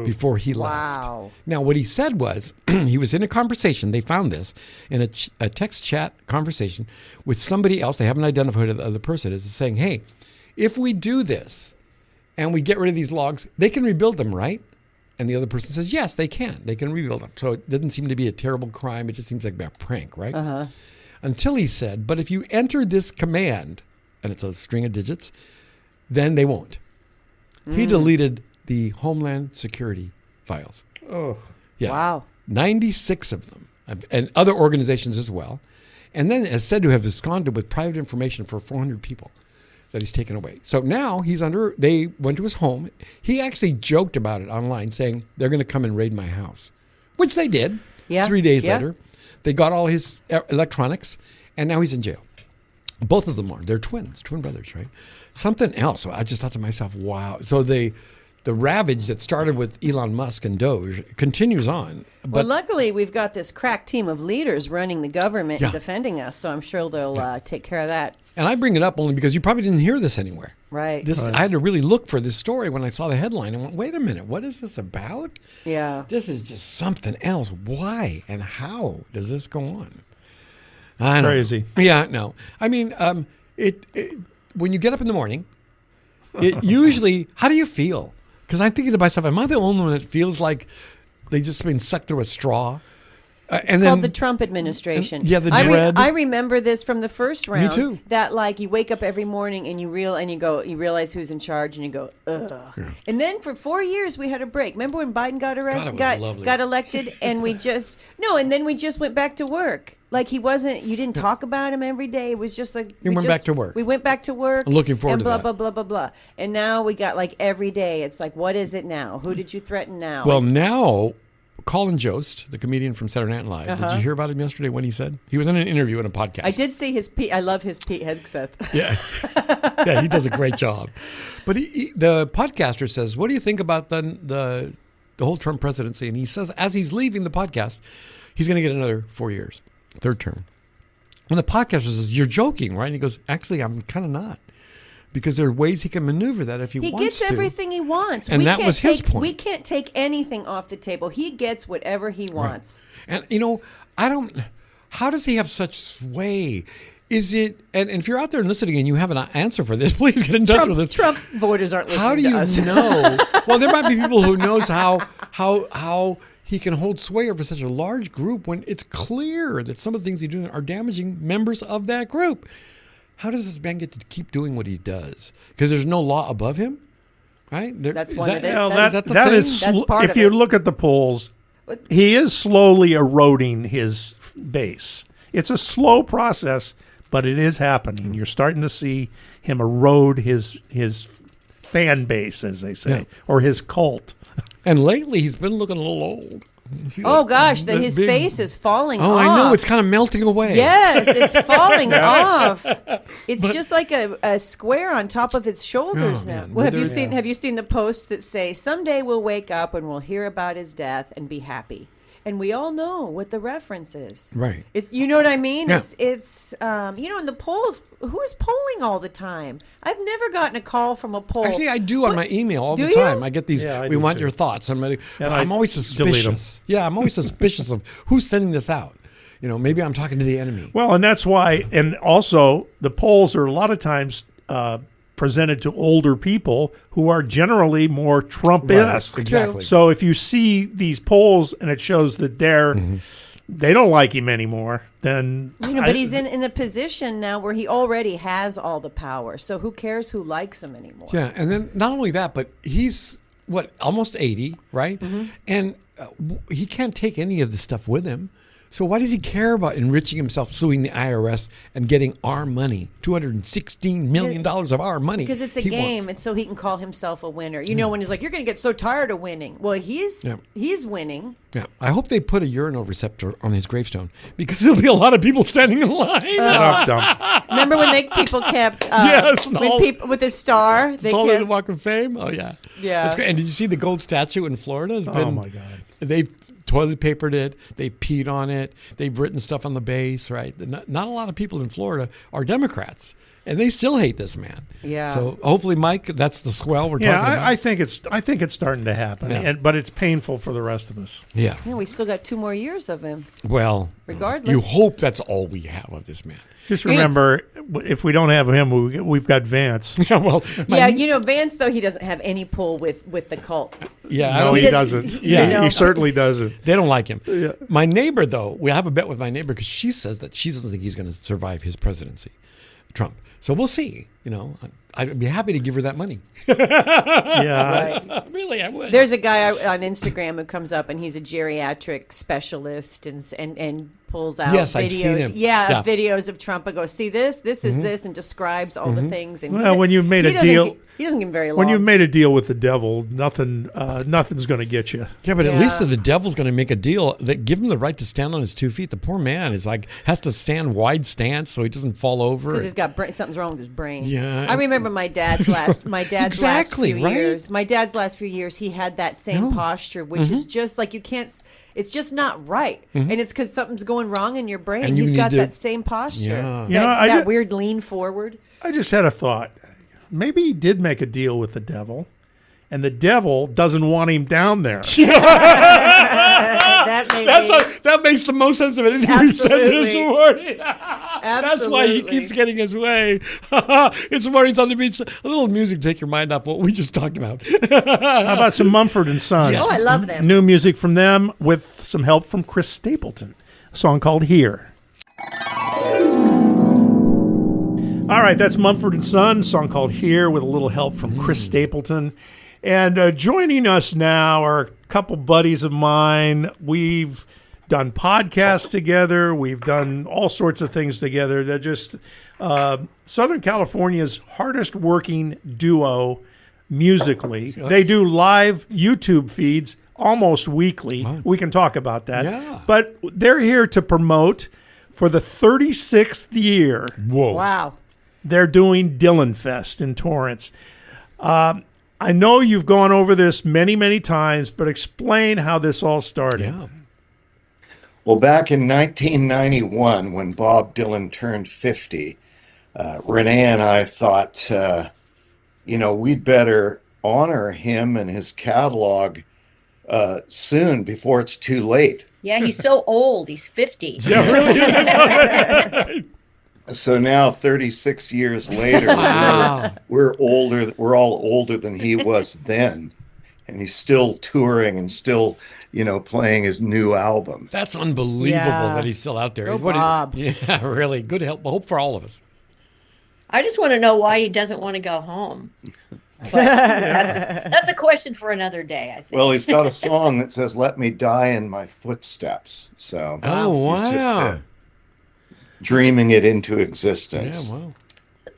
[SPEAKER 4] before he left.
[SPEAKER 6] Wow.
[SPEAKER 4] Now, what he said was, he was in a conversation, they found this, in a text chat conversation with somebody else, they haven't identified who the other person is, saying, hey, if we do this and we get rid of these logs, they can rebuild them, right? And the other person says, yes, they can. They can rebuild them. So it doesn't seem to be a terrible crime. It just seems like a prank, right?
[SPEAKER 6] Uh-huh.
[SPEAKER 4] Until he said, but if you enter this command, and it's a string of digits, then they won't. He deleted the Homeland Security files.
[SPEAKER 5] Oh,
[SPEAKER 4] Yeah.
[SPEAKER 6] Wow.
[SPEAKER 4] 96 of them, and other organizations as well. And then is said to have absconded with private information for 400 people that he's taken away. So now they went to his home. He actually joked about it online, saying they're going to come and raid my house, which they did.
[SPEAKER 6] Yeah.
[SPEAKER 4] 3 days
[SPEAKER 6] Yeah.
[SPEAKER 4] later. They got all his electronics, and now he's in jail. Both of them are. They're twin brothers, right? Something else. I just thought to myself, wow. So the ravage that started with Elon Musk and Doge continues on.
[SPEAKER 6] Well,
[SPEAKER 4] But
[SPEAKER 6] luckily, we've got this crack team of leaders running the government
[SPEAKER 4] Yeah.
[SPEAKER 6] and defending us, so I'm sure they'll take care of that.
[SPEAKER 4] and I bring it up only because you probably didn't hear this anywhere.
[SPEAKER 6] Right.
[SPEAKER 4] I had to really look for this story when I saw the headline and went, wait a minute, what is this about?
[SPEAKER 6] Yeah.
[SPEAKER 4] This is just something else. Why and how does this go on? I know.
[SPEAKER 5] Crazy.
[SPEAKER 4] Yeah, no. I mean, it when you get up in the morning, it usually, how do you feel? Because I'm thinking to myself, am I the only one that feels like they just been sucked through a straw?
[SPEAKER 6] It's called the Trump administration.
[SPEAKER 4] yeah, the dread.
[SPEAKER 6] I remember this from the first round.
[SPEAKER 4] too.
[SPEAKER 6] That like you wake up every morning and you realize who's in charge and you go, ugh. Yeah. And then for 4 years we had a break. Remember when Biden got arrested, got elected, and we just and then we just went back to work. Like he wasn't. You didn't talk about him every day. It was just like
[SPEAKER 4] we went back to work.
[SPEAKER 6] We went back to work.
[SPEAKER 4] I'm looking forward
[SPEAKER 6] and
[SPEAKER 4] to
[SPEAKER 6] blah
[SPEAKER 4] that.
[SPEAKER 6] blah blah blah blah. And now we got like every day. It's like, what is it now? Who did you threaten now?
[SPEAKER 4] Well, now Colin Jost, the comedian from Saturday Night Live, did you hear about him yesterday when he said? He was in an interview in a podcast.
[SPEAKER 6] I did see his Pete. I love his Pete Hegseth.
[SPEAKER 4] Yeah. Yeah, he does a great job. But the podcaster says, what do you think about the whole Trump presidency? And he says, as he's leaving the podcast, he's going to get another 4 years, third term. And the podcaster says, you're joking, right? And he goes, actually, I'm kind of not. Because there are ways he can maneuver that if he wants to.
[SPEAKER 6] He gets everything he wants.
[SPEAKER 4] And that was his point.
[SPEAKER 6] We can't take anything off the table. He gets whatever he wants.
[SPEAKER 4] Right. And, how does he have such sway? Is it, and if you're out there listening and you have an answer for this, please get in touch with us.
[SPEAKER 6] Trump voters aren't listening
[SPEAKER 4] How do
[SPEAKER 6] to
[SPEAKER 4] you
[SPEAKER 6] us.
[SPEAKER 4] know? Well, there might be people who knows how he can hold sway over such a large group when it's clear that some of the things he's doing are damaging members of that group. How does this man get to keep doing what he does? Because there's no law above him, right?
[SPEAKER 6] That's one of it.
[SPEAKER 5] That is
[SPEAKER 6] That's part
[SPEAKER 5] if
[SPEAKER 6] of
[SPEAKER 5] you
[SPEAKER 6] it.
[SPEAKER 5] look at the polls, he is slowly eroding his base. It's a slow process, but it is happening. You're starting to see him erode his fan base, as they say, or his cult.
[SPEAKER 4] And lately, he's been looking a little old.
[SPEAKER 6] Oh gosh, his face is falling off.
[SPEAKER 4] Oh, I know. It's kind of melting away.
[SPEAKER 6] Yes, it's falling off. It's just like a square on top of its shoulders now.
[SPEAKER 4] man.
[SPEAKER 6] Well, have you seen the posts that say someday we'll wake up and we'll hear about his death and be happy? And we all know what the reference is.
[SPEAKER 4] Right.
[SPEAKER 6] It's, you know what I mean?
[SPEAKER 4] Yeah.
[SPEAKER 6] It's in the polls, who's polling all the time? I've never gotten a call from a poll.
[SPEAKER 4] Actually, I do on my email all
[SPEAKER 6] Do
[SPEAKER 4] the time.
[SPEAKER 6] you?
[SPEAKER 4] I get these,
[SPEAKER 5] Yeah, I
[SPEAKER 4] we
[SPEAKER 5] do
[SPEAKER 4] want
[SPEAKER 5] too.
[SPEAKER 4] your thoughts.
[SPEAKER 5] And
[SPEAKER 4] I'm always
[SPEAKER 5] delete 'em.
[SPEAKER 4] suspicious. Yeah, I'm always suspicious of who's sending this out. Maybe I'm talking to the enemy.
[SPEAKER 5] Well, and that's why, and also the polls are a lot of times presented to older people who are generally more Trump-esque.
[SPEAKER 4] Right, exactly.
[SPEAKER 5] So if you see these polls and it shows that they don't like him anymore, then
[SPEAKER 6] But he's in the position now where he already has all the power. So who cares who likes him anymore?
[SPEAKER 4] Yeah, and then not only that, but he's, almost 80, right? And he can't take any of the stuff with him. So why does he care about enriching himself, suing the IRS, and getting our money, $216 million of our money?
[SPEAKER 6] Because it's a game, and so he can call himself a winner. You know, when he's like, you're going to get so tired of winning. Well, he's winning.
[SPEAKER 4] Yeah, I hope they put a urinal receptor on his gravestone, because there'll be a lot of people standing in line.
[SPEAKER 6] Remember when people kept people with his star? They
[SPEAKER 4] All in the
[SPEAKER 6] kept,
[SPEAKER 4] Walk of Fame. Oh yeah,
[SPEAKER 6] Yeah.
[SPEAKER 4] That's great. And did you see the gold statue in Florida?
[SPEAKER 5] Oh my God!
[SPEAKER 4] They've toilet papered it. They peed on it. They've written stuff on the base. Right. Not a lot of people in Florida are Democrats, and they still hate this man.
[SPEAKER 6] Yeah.
[SPEAKER 4] So hopefully, Mike, that's the swell we're talking about.
[SPEAKER 5] I think it's starting to happen, but it's painful for the rest of us.
[SPEAKER 4] Yeah.
[SPEAKER 6] we still got 2 more years of him.
[SPEAKER 4] Well,
[SPEAKER 6] Regardless.
[SPEAKER 4] you hope that's all we have of this man.
[SPEAKER 5] Just remember, if we don't have him, we've got Vance.
[SPEAKER 4] Yeah. Well.
[SPEAKER 6] Vance, though, he doesn't have any pull with the cult.
[SPEAKER 4] Yeah.
[SPEAKER 5] No, he doesn't.
[SPEAKER 4] Yeah.
[SPEAKER 5] He certainly doesn't.
[SPEAKER 4] They don't like him.
[SPEAKER 5] Yeah.
[SPEAKER 4] My neighbor, though, we have a bet with my neighbor because she says that she doesn't think he's going to survive his presidency, Trump. So we'll see. I'd be happy to give her that money.
[SPEAKER 5] Yeah.
[SPEAKER 6] Right.
[SPEAKER 4] Really, I would.
[SPEAKER 6] There's a guy on Instagram who comes up, and he's a geriatric specialist and pulls out
[SPEAKER 4] Yes, I've seen
[SPEAKER 6] videos.
[SPEAKER 4] him.
[SPEAKER 6] Yeah, videos of Trump. I go, see this is this, and describes all the things. And
[SPEAKER 5] Well, when you've made a deal,
[SPEAKER 6] he doesn't give him very long.
[SPEAKER 5] when you've made a deal with the devil, nothing's going to get you.
[SPEAKER 4] Yeah, but at least the devil's going to make a deal that give him the right to stand on his 2 feet. The poor man has to stand wide stance so he doesn't fall over.
[SPEAKER 6] Because he's got something's wrong with his brain.
[SPEAKER 4] Yeah.
[SPEAKER 6] I remember my dad's last
[SPEAKER 4] Exactly,
[SPEAKER 6] few
[SPEAKER 4] right?
[SPEAKER 6] years. My dad's last few years, he had that same posture, which is just like you can't. It's just not right, and it's because something's going wrong in your brain.
[SPEAKER 4] And you
[SPEAKER 6] He's
[SPEAKER 4] need
[SPEAKER 6] got
[SPEAKER 4] to-
[SPEAKER 6] that same posture.
[SPEAKER 4] Yeah.
[SPEAKER 6] That weird lean forward.
[SPEAKER 5] I just had a thought. Maybe he did make a deal with the devil, and the devil doesn't want him down there.
[SPEAKER 6] That
[SPEAKER 4] makes the most sense of it.
[SPEAKER 6] Absolutely.
[SPEAKER 4] This morning. That's why he keeps getting his way. It's mornings on the beach. A little music to take your mind off what we just talked about.
[SPEAKER 5] How about some Mumford and Sons?
[SPEAKER 6] Oh, I love them.
[SPEAKER 5] New music from them with some help from Chris Stapleton. A song called Here. All right, that's Mumford and Sons, song called Here with a little help from Chris Stapleton. And joining us now are a couple buddies of mine. We've done podcasts together. We've done all sorts of things together. They're just Southern California's hardest working duo musically. They do live YouTube feeds almost weekly. Wow. We can talk about that.
[SPEAKER 4] Yeah.
[SPEAKER 5] But they're here to promote for the 36th year.
[SPEAKER 4] Whoa.
[SPEAKER 6] Wow.
[SPEAKER 5] They're doing Dylanfest in Torrance. I know you've gone over this many, many times, but explain how this all started.
[SPEAKER 4] Yeah.
[SPEAKER 8] Well, back in 1991, when Bob Dylan turned 50, Renee and I thought, we'd better honor him and his catalog soon before it's too late.
[SPEAKER 9] Yeah, he's so old. He's 50.
[SPEAKER 4] Yeah, really?
[SPEAKER 8] So now, 36 years later,
[SPEAKER 4] Wow.
[SPEAKER 8] we're older. We're all older than he was then, and he's still touring and still, playing his new album.
[SPEAKER 4] That's unbelievable that he's still out there.
[SPEAKER 6] Go Bob.
[SPEAKER 4] Yeah, really. Good help. Hope for all of us.
[SPEAKER 9] I just want to know why he doesn't want to go home. But that's a question for another day, I think.
[SPEAKER 8] Well, he's got a song that says, "Let me die in my footsteps." So he's just dreaming it into existence.
[SPEAKER 4] Yeah, wow.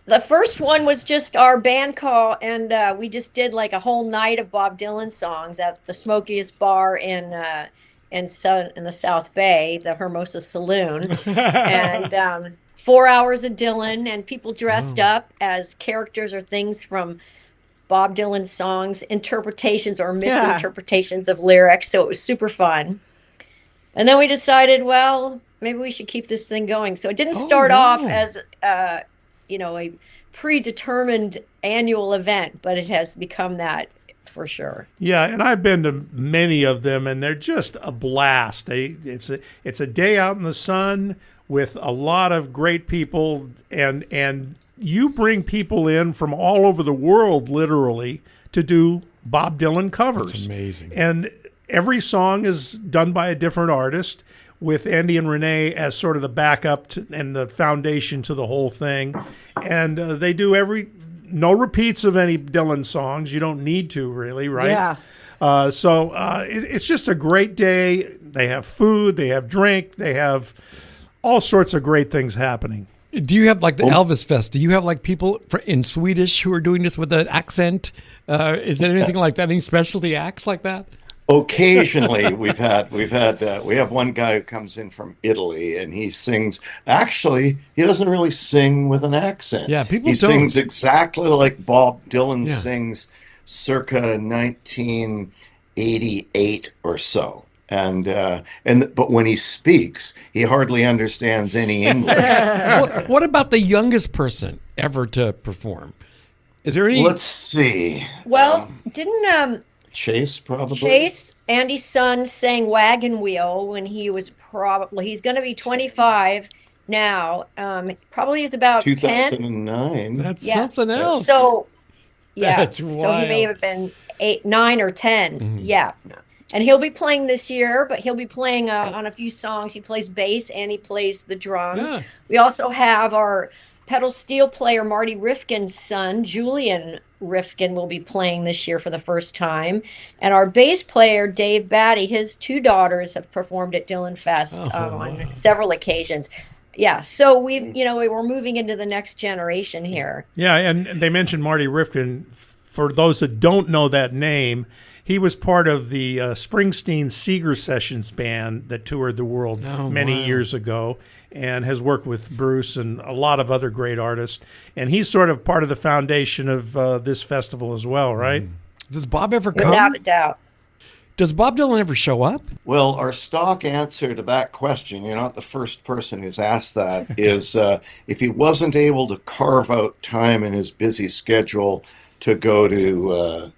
[SPEAKER 9] The first one was just our band call, and we just did like a whole night of Bob Dylan songs at the smokiest bar in the South Bay, the Hermosa Saloon, and 4 hours of Dylan, and people dressed up as characters or things from Bob Dylan songs, interpretations or misinterpretations of lyrics. So it was super fun. And then we decided, well, maybe we should keep this thing going. So it didn't start off as a predetermined annual event, but it has become that for sure.
[SPEAKER 5] Yeah, and I've been to many of them, and they're just a blast. It's a day out in the sun with a lot of great people, and you bring people in from all over the world, literally, to do Bob Dylan covers.
[SPEAKER 4] That's amazing.
[SPEAKER 5] And every song is done by a different artist, with Andy and Renee as sort of the backup and the foundation to the whole thing. And they do no repeats of any Dylan songs. You don't need to, really, right?
[SPEAKER 6] Yeah.
[SPEAKER 5] It's just a great day. They have food, they have drink, they have all sorts of great things happening.
[SPEAKER 4] Do you have like the Elvis Fest? Do you have like people in Swedish who are doing this with an accent? Is there anything like that? Any specialty acts like that?
[SPEAKER 8] Occasionally, we have one guy who comes in from Italy and he sings. Actually, he doesn't really sing with an accent.
[SPEAKER 4] Yeah, people
[SPEAKER 8] he
[SPEAKER 4] don't.
[SPEAKER 8] sings exactly like Bob Dylan
[SPEAKER 4] Yeah.
[SPEAKER 8] sings, circa 1988 or so. But when he speaks, he hardly understands any English.
[SPEAKER 4] What about the youngest person ever to perform? Is there any?
[SPEAKER 8] Let's see.
[SPEAKER 9] Well, didn't
[SPEAKER 8] Chase probably.
[SPEAKER 9] Chase, Andy's son, sang Wagon Wheel when he was he's going to be 25 now. Probably was about 10.
[SPEAKER 8] 2009.
[SPEAKER 4] That's
[SPEAKER 9] Yeah.
[SPEAKER 4] something else.
[SPEAKER 9] So, yeah.
[SPEAKER 4] That's
[SPEAKER 9] So he
[SPEAKER 4] wild.
[SPEAKER 9] may have been 8, 9, or 10.
[SPEAKER 4] Mm-hmm.
[SPEAKER 9] Yeah. And he'll be playing this year, but he'll be playing on a few songs. He plays bass and he plays the drums.
[SPEAKER 4] Yeah.
[SPEAKER 9] We also have our pedal steel player, Marty Rifkin's son, Julian Rifkin, will be playing this year for the first time. And our bass player, Dave Batty, his 2 daughters have performed at Dylanfest on several occasions. Yeah, so we're moving into the next generation here.
[SPEAKER 5] Yeah, and they mentioned Marty Rifkin. For those that don't know that name, he was part of the Springsteen Seeger Sessions band that toured the world many years ago and has worked with Bruce and a lot of other great artists. And he's sort of part of the foundation of this festival as well, right?
[SPEAKER 4] Does Bob ever come?
[SPEAKER 9] Without a doubt.
[SPEAKER 4] Does Bob Dylan ever show up?
[SPEAKER 8] Well, our stock answer to that question, you're not the first person who's asked that, is if he wasn't able to carve out time in his busy schedule to go to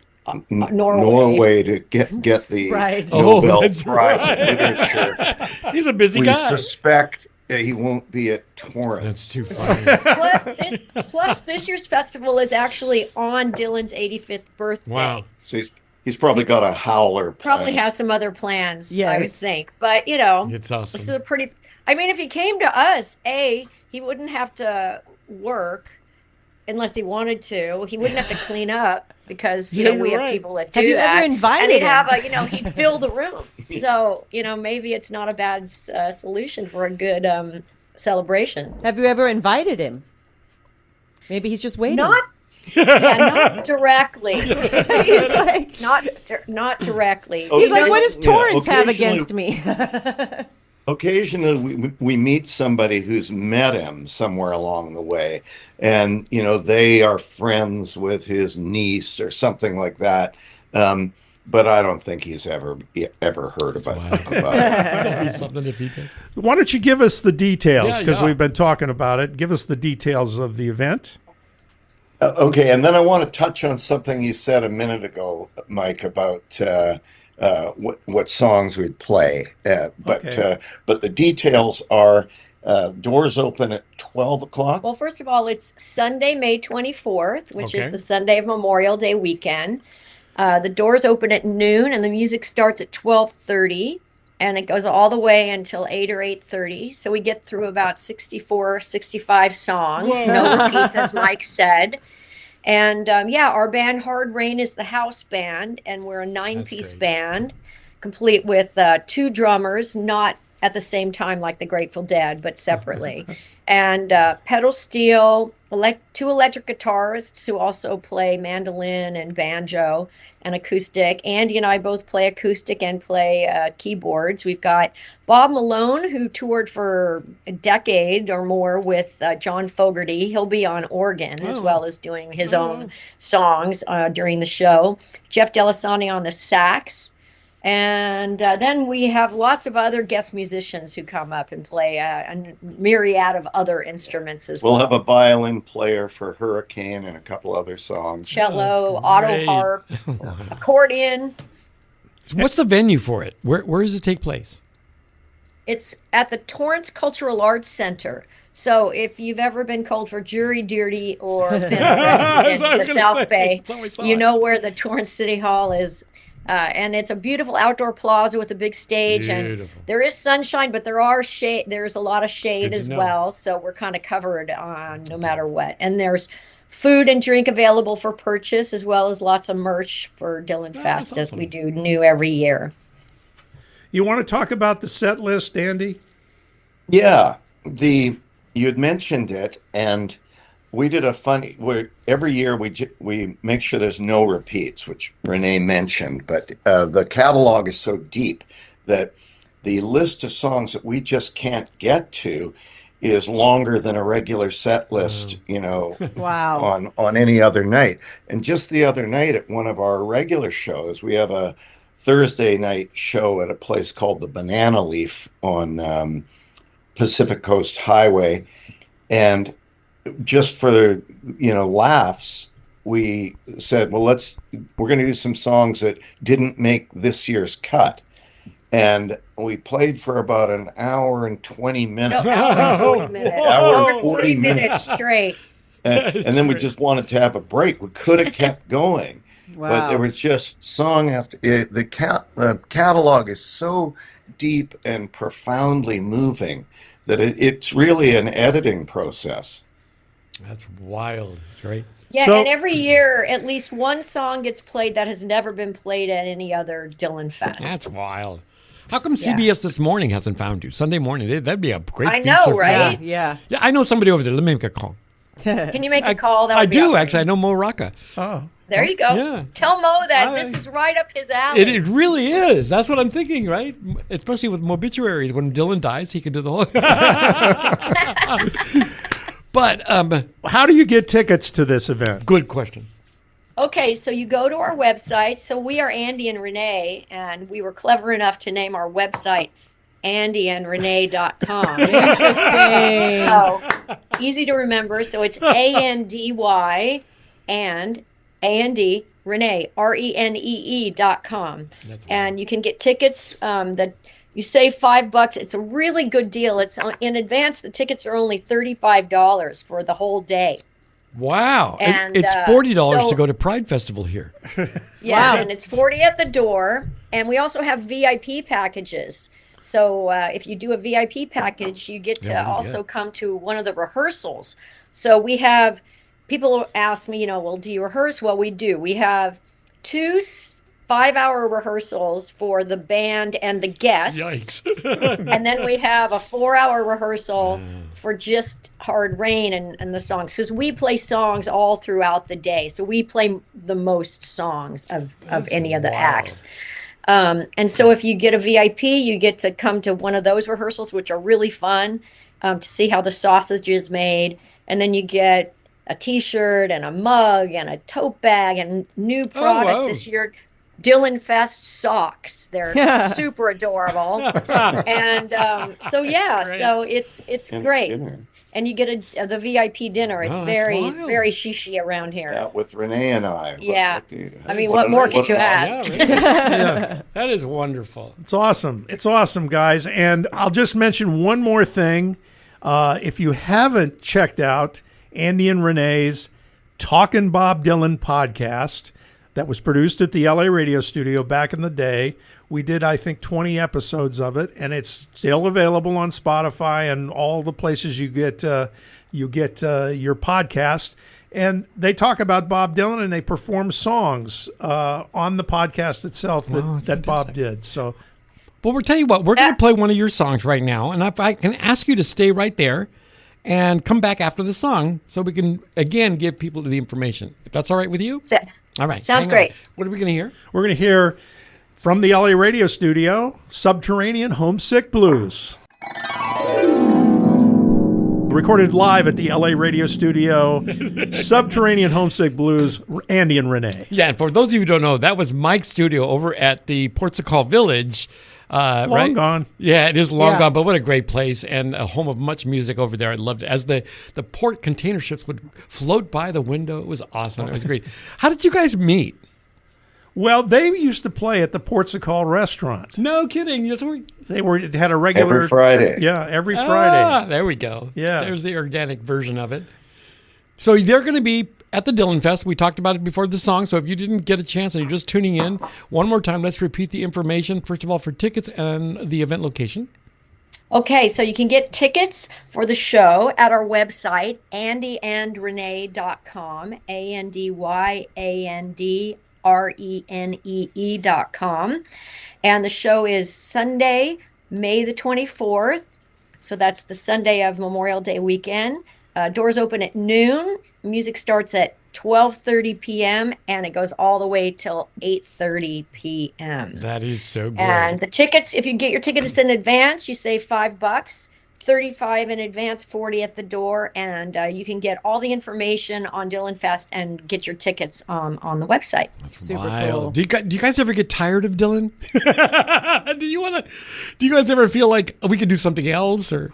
[SPEAKER 8] Norway to get the
[SPEAKER 6] Right.
[SPEAKER 8] Nobel
[SPEAKER 4] that's
[SPEAKER 8] Prize
[SPEAKER 4] right.
[SPEAKER 8] in Literature,
[SPEAKER 4] He's a busy
[SPEAKER 8] we
[SPEAKER 4] guy.
[SPEAKER 8] suspect he won't be at Torrance.
[SPEAKER 4] That's too funny.
[SPEAKER 9] Plus, this year's festival is actually on Dylan's 85th birthday.
[SPEAKER 4] Wow.
[SPEAKER 8] So he's probably got a howler
[SPEAKER 9] Probably
[SPEAKER 8] planned.
[SPEAKER 9] has some other plans, I
[SPEAKER 6] Yes.
[SPEAKER 9] would think. But, you know,
[SPEAKER 4] It's awesome.
[SPEAKER 9] this is a pretty... I mean, if he came to us, he wouldn't have to work unless he wanted to. He wouldn't have to clean up because, we
[SPEAKER 4] you're
[SPEAKER 9] have
[SPEAKER 4] right.
[SPEAKER 9] people that do
[SPEAKER 6] Have you
[SPEAKER 9] that.
[SPEAKER 6] ever invited
[SPEAKER 9] and he'd
[SPEAKER 6] him?
[SPEAKER 9] have he'd fill the room. So, maybe it's not a bad solution for a good celebration.
[SPEAKER 6] Have you ever invited him? Maybe he's just waiting.
[SPEAKER 9] Not directly.
[SPEAKER 6] He's like,
[SPEAKER 9] Not directly.
[SPEAKER 6] he's like, what does
[SPEAKER 8] Yeah,
[SPEAKER 6] Torrance have
[SPEAKER 8] occasionally-
[SPEAKER 6] against me?
[SPEAKER 8] Occasionally, we meet somebody who's met him somewhere along the way, and they are friends with his niece or something like that. But I don't think he's ever heard about it.
[SPEAKER 4] Something if he did.
[SPEAKER 5] Why don't you give us the details?
[SPEAKER 4] Yeah,
[SPEAKER 5] Because
[SPEAKER 4] yeah.
[SPEAKER 5] we've been talking about it. Give us the details of the event.
[SPEAKER 8] Okay, and then I want to touch on something you said a minute ago, Mike, about what songs we'd play.
[SPEAKER 5] Okay.
[SPEAKER 8] But the details are doors open at 12 o'clock.
[SPEAKER 9] Well, first of all, it's Sunday, May 24th, which is
[SPEAKER 4] Okay.
[SPEAKER 9] the Sunday of Memorial Day weekend. The doors open at noon, and the music starts at 12:30, and it goes all the way until 8 or 8:30. So we get through about 64, 65 songs. No repeats, as Mike said. And our band Hard Rain is the house band, and we're a 9-piece band, complete with 2 drummers, not at the same time like the Grateful Dead, but separately. And pedal steel, 2 electric guitarists who also play mandolin and banjo and acoustic. Andy and I both play acoustic and play keyboards. We've got Bob Malone, who toured for a decade or more with John Fogerty. He'll be on organ as well as doing his own songs during the show. Jeff Delisani on the sax. And then we have lots of other guest musicians who come up and play a myriad of other instruments as
[SPEAKER 8] We'll
[SPEAKER 9] well.
[SPEAKER 8] have a violin player for Hurricane and a couple other songs.
[SPEAKER 9] Cello, auto
[SPEAKER 4] great.
[SPEAKER 9] harp, accordion.
[SPEAKER 4] What's the venue for it? Where does it take place?
[SPEAKER 9] It's at the Torrance Cultural Arts Center. So if you've ever been cold for jury duty or been arrested in the South Bay, you know where the Torrance City Hall is. And it's a beautiful outdoor plaza with a big stage, and
[SPEAKER 4] Beautiful.
[SPEAKER 9] there is sunshine, but there's a lot of shade
[SPEAKER 4] Good to
[SPEAKER 9] as
[SPEAKER 4] know.
[SPEAKER 9] well. So we're kind of covered on no matter what. And there's food and drink available for purchase, as well as lots of merch for Dylanfest, as we do new every year.
[SPEAKER 5] You want to talk about the set list, Andy?
[SPEAKER 8] Yeah, you had mentioned it, and we did a funny. Every year we make sure there's no repeats, which Renee mentioned. But the catalog is so deep that the list of songs that we just can't get to is longer than a regular set list.
[SPEAKER 6] Wow.
[SPEAKER 8] on any other night. And just the other night at one of our regular shows, we have a Thursday night show at a place called the Banana Leaf on Pacific Coast Highway, and just for laughs, we said, well, we're going to do some songs that didn't make this year's cut, and we played for about an hour and 20 minutes.
[SPEAKER 9] No, hour and 40 minutes.
[SPEAKER 8] Hour and 40
[SPEAKER 9] minutes straight.
[SPEAKER 8] And then we just wanted to have a break. We could have kept going.
[SPEAKER 6] Wow.
[SPEAKER 8] But there was just song after the catalog is so deep and profoundly moving that it's really an editing process.
[SPEAKER 4] That's wild. That's great.
[SPEAKER 9] Yeah, and every year at least one song gets played that has never been played at any other Dylanfest.
[SPEAKER 4] That's wild. How come CBS This Morning hasn't found you? Sunday morning, that'd be a great
[SPEAKER 9] I
[SPEAKER 4] feature
[SPEAKER 9] know,
[SPEAKER 4] for
[SPEAKER 9] right?
[SPEAKER 4] them.
[SPEAKER 6] Yeah.
[SPEAKER 4] Yeah, I know somebody over there. Let me make a call.
[SPEAKER 9] Can you make a call? That
[SPEAKER 4] I
[SPEAKER 9] would be
[SPEAKER 4] do,
[SPEAKER 9] awesome.
[SPEAKER 4] actually. I know Mo Rocca.
[SPEAKER 5] Oh.
[SPEAKER 9] There you go.
[SPEAKER 4] Yeah.
[SPEAKER 9] Tell Mo that this is right up his alley.
[SPEAKER 4] It really is. That's what I'm thinking, right? Especially with obituaries. When Dylan dies, he can do the whole. But
[SPEAKER 5] how do you get tickets to this event?
[SPEAKER 4] Good question.
[SPEAKER 9] Okay, so you go to our website. So we are Andy and Renee, and we were clever enough to name our website andyandrenee.com.
[SPEAKER 6] Interesting.
[SPEAKER 9] So easy to remember. So it's ANDY and A&D Renee, RENEE.com. And you can get tickets that you save $5. It's a really good deal. It's in advance. The tickets are only $35 for the whole day.
[SPEAKER 4] Wow.
[SPEAKER 9] And,
[SPEAKER 4] it's $40
[SPEAKER 9] so-
[SPEAKER 4] to go to Pride Festival here.
[SPEAKER 9] Yeah,
[SPEAKER 6] Wow.
[SPEAKER 9] and it's $40 at the door. And we also have VIP packages. So if you do a VIP package, you get to also come to one of the rehearsals. So we have people ask me, well, do you rehearse? Well, we do. We have 2 5-hour rehearsals for the band and the guests.
[SPEAKER 4] Yikes.
[SPEAKER 9] And then we have a 4-hour rehearsal for just Hard Rain and the songs. Because we play songs all throughout the day. So we play the most songs of any of the acts. And so if you get a VIP, you get to come to one of those rehearsals, which are really fun, to see how the sausage is made. And then you get a T-shirt and a mug and a tote bag and new product this year, Dylanfest socks. They're super adorable. And so it's great.
[SPEAKER 8] Dinner.
[SPEAKER 9] And you get the VIP dinner. It's very shishi around here.
[SPEAKER 8] Yeah, with Renee and I.
[SPEAKER 9] Yeah. What more could you ask?
[SPEAKER 4] Yeah. That is wonderful.
[SPEAKER 5] It's awesome. It's awesome, guys. And I'll just mention one more thing. If you haven't checked out Andy and Renee's Talkin' Bob Dylan podcast that was produced at the LA radio studio back in the day, we did, I think, 20 episodes of it, and it's still available on Spotify and all the places you get your podcast. And they talk about Bob Dylan, and they perform songs on the podcast itself that Bob did. So,
[SPEAKER 4] well, we'll tell you what. We're going to play one of your songs right now, and if I can ask you to stay right there and come back after the song so we can, again, give people the information. If that's all right with you? All right.
[SPEAKER 9] Sounds great.
[SPEAKER 4] What are we going to hear?
[SPEAKER 5] We're going to hear from the LA radio studio, Subterranean Homesick Blues. Recorded live at the LA radio studio, Subterranean Homesick Blues, Andy and Renee.
[SPEAKER 4] Yeah, and for those of you who don't know, that was Mike's studio over at the Portugal Village.
[SPEAKER 5] Long gone.
[SPEAKER 4] Yeah, it is long gone, but what a great place and a home of much music over there. I loved it. As the port container ships would float by the window, it was awesome. It was great. How did you guys meet?
[SPEAKER 5] Well, they used to play at the Portugal restaurant.
[SPEAKER 4] No kidding. That's where
[SPEAKER 5] they had a regular
[SPEAKER 8] every Friday.
[SPEAKER 5] Yeah, every Friday.
[SPEAKER 4] There we go.
[SPEAKER 5] Yeah.
[SPEAKER 4] There's the organic version of it. So they're going to be at the Dylanfest. We talked about it before the song. So if you didn't get a chance and you're just tuning in, one more time, let's repeat the information. First of all, for tickets and the event location.
[SPEAKER 9] Okay, so you can get tickets for the show at our website, andyandrenee.com, ANDYANDRENEE.com. And the show is Sunday, May the 24th. So that's the Sunday of Memorial Day weekend. Doors open at noon. Music starts at 12:30 p.m. and it goes all the way till 8:30 p.m.
[SPEAKER 4] That is so great.
[SPEAKER 9] And the tickets, if you get your tickets in advance, you save $5, 35 in advance, 40 at the door, and you can get all the information on Dylanfest and get your tickets on the website.
[SPEAKER 6] Super
[SPEAKER 4] Wild.
[SPEAKER 6] cool.
[SPEAKER 4] Do you guys ever get tired of Dylan? Do you guys ever feel like we could do something else or?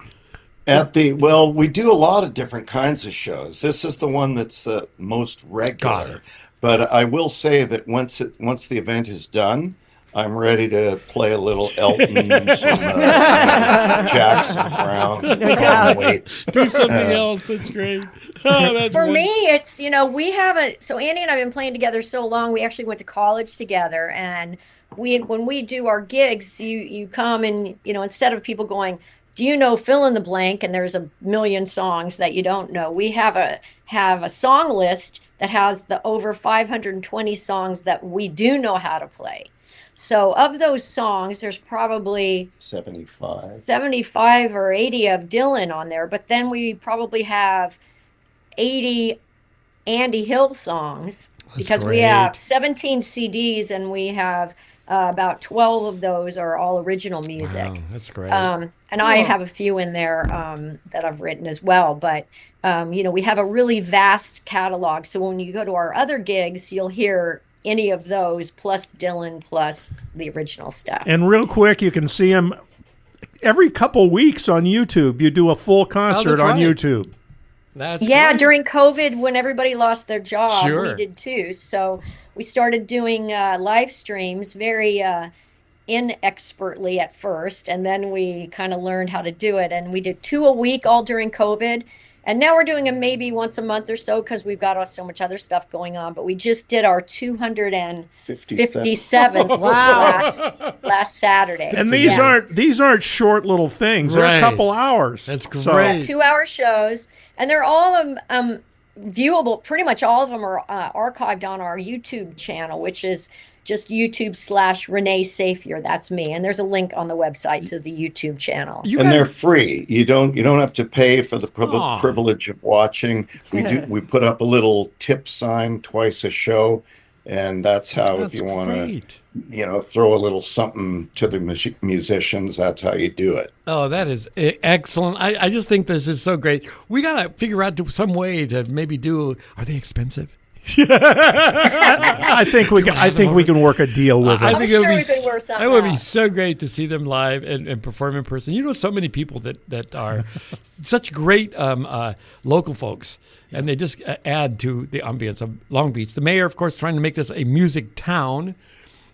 [SPEAKER 8] Well, we do a lot of different kinds of shows. This is the one that's the most regular. But I will say that once the event is done, I'm ready to play a little Elton, some Jackson Brown, Tom Waits.
[SPEAKER 4] Do something else. That's great. Oh, that's
[SPEAKER 9] For
[SPEAKER 4] wonderful.
[SPEAKER 9] me, it's, so Andy and I have been playing together so long, we actually went to college together. And when we do our gigs, you come and, instead of people going, do you know fill in the blank? And there's a million songs that you don't know. We have a song list that has the over 520 songs that we do know how to play. So of those songs, there's probably 75 or 80 of Dylan on there. But then we probably have 80 Andy Hill songs because we have 17 CDs and we have about 12 of those are all original music.
[SPEAKER 4] Wow, that's great.
[SPEAKER 9] And I have a few in there that I've written as well. But, we have a really vast catalog. So when you go to our other gigs, you'll hear any of those plus Dylan plus the original stuff.
[SPEAKER 5] And real quick, you can see him every couple weeks on YouTube. You do a full concert on YouTube.
[SPEAKER 4] That's
[SPEAKER 9] great. During
[SPEAKER 4] During
[SPEAKER 9] COVID, when everybody lost their job,
[SPEAKER 4] Sure.
[SPEAKER 9] we did too. So we started doing live streams very inexpertly at first, and then we kind of learned how to do it. And we did 2 a week all during COVID. And now we're doing them maybe once a month or so because we've got so much other stuff going on. But we just did our 257th last Saturday.
[SPEAKER 5] And these aren't short little things. They're
[SPEAKER 4] Right.
[SPEAKER 5] a couple hours.
[SPEAKER 4] That's great.
[SPEAKER 5] So,
[SPEAKER 9] 2-hour shows, and they're all viewable. Pretty much all of them are archived on our YouTube channel, which is just YouTube/Renee Safier. That's me. And there's a link on the website to the YouTube channel.
[SPEAKER 8] They're free. You don't have to pay for the privilege of watching. We put up a little tip sign twice a show, and that's how if you want to throw a little something to the musicians, that's how you do it.
[SPEAKER 4] Oh, that is excellent. I just think this is so great. We got to figure out some way to maybe are they expensive?
[SPEAKER 5] I think we can work a deal with it.
[SPEAKER 4] I think
[SPEAKER 9] I'm sure we could work something
[SPEAKER 4] It would be
[SPEAKER 9] out.
[SPEAKER 4] so great to see them live and perform in person. So many people that are such great local folks, and they just add to the ambience of Long Beach. The mayor, of course, trying to make this a music town.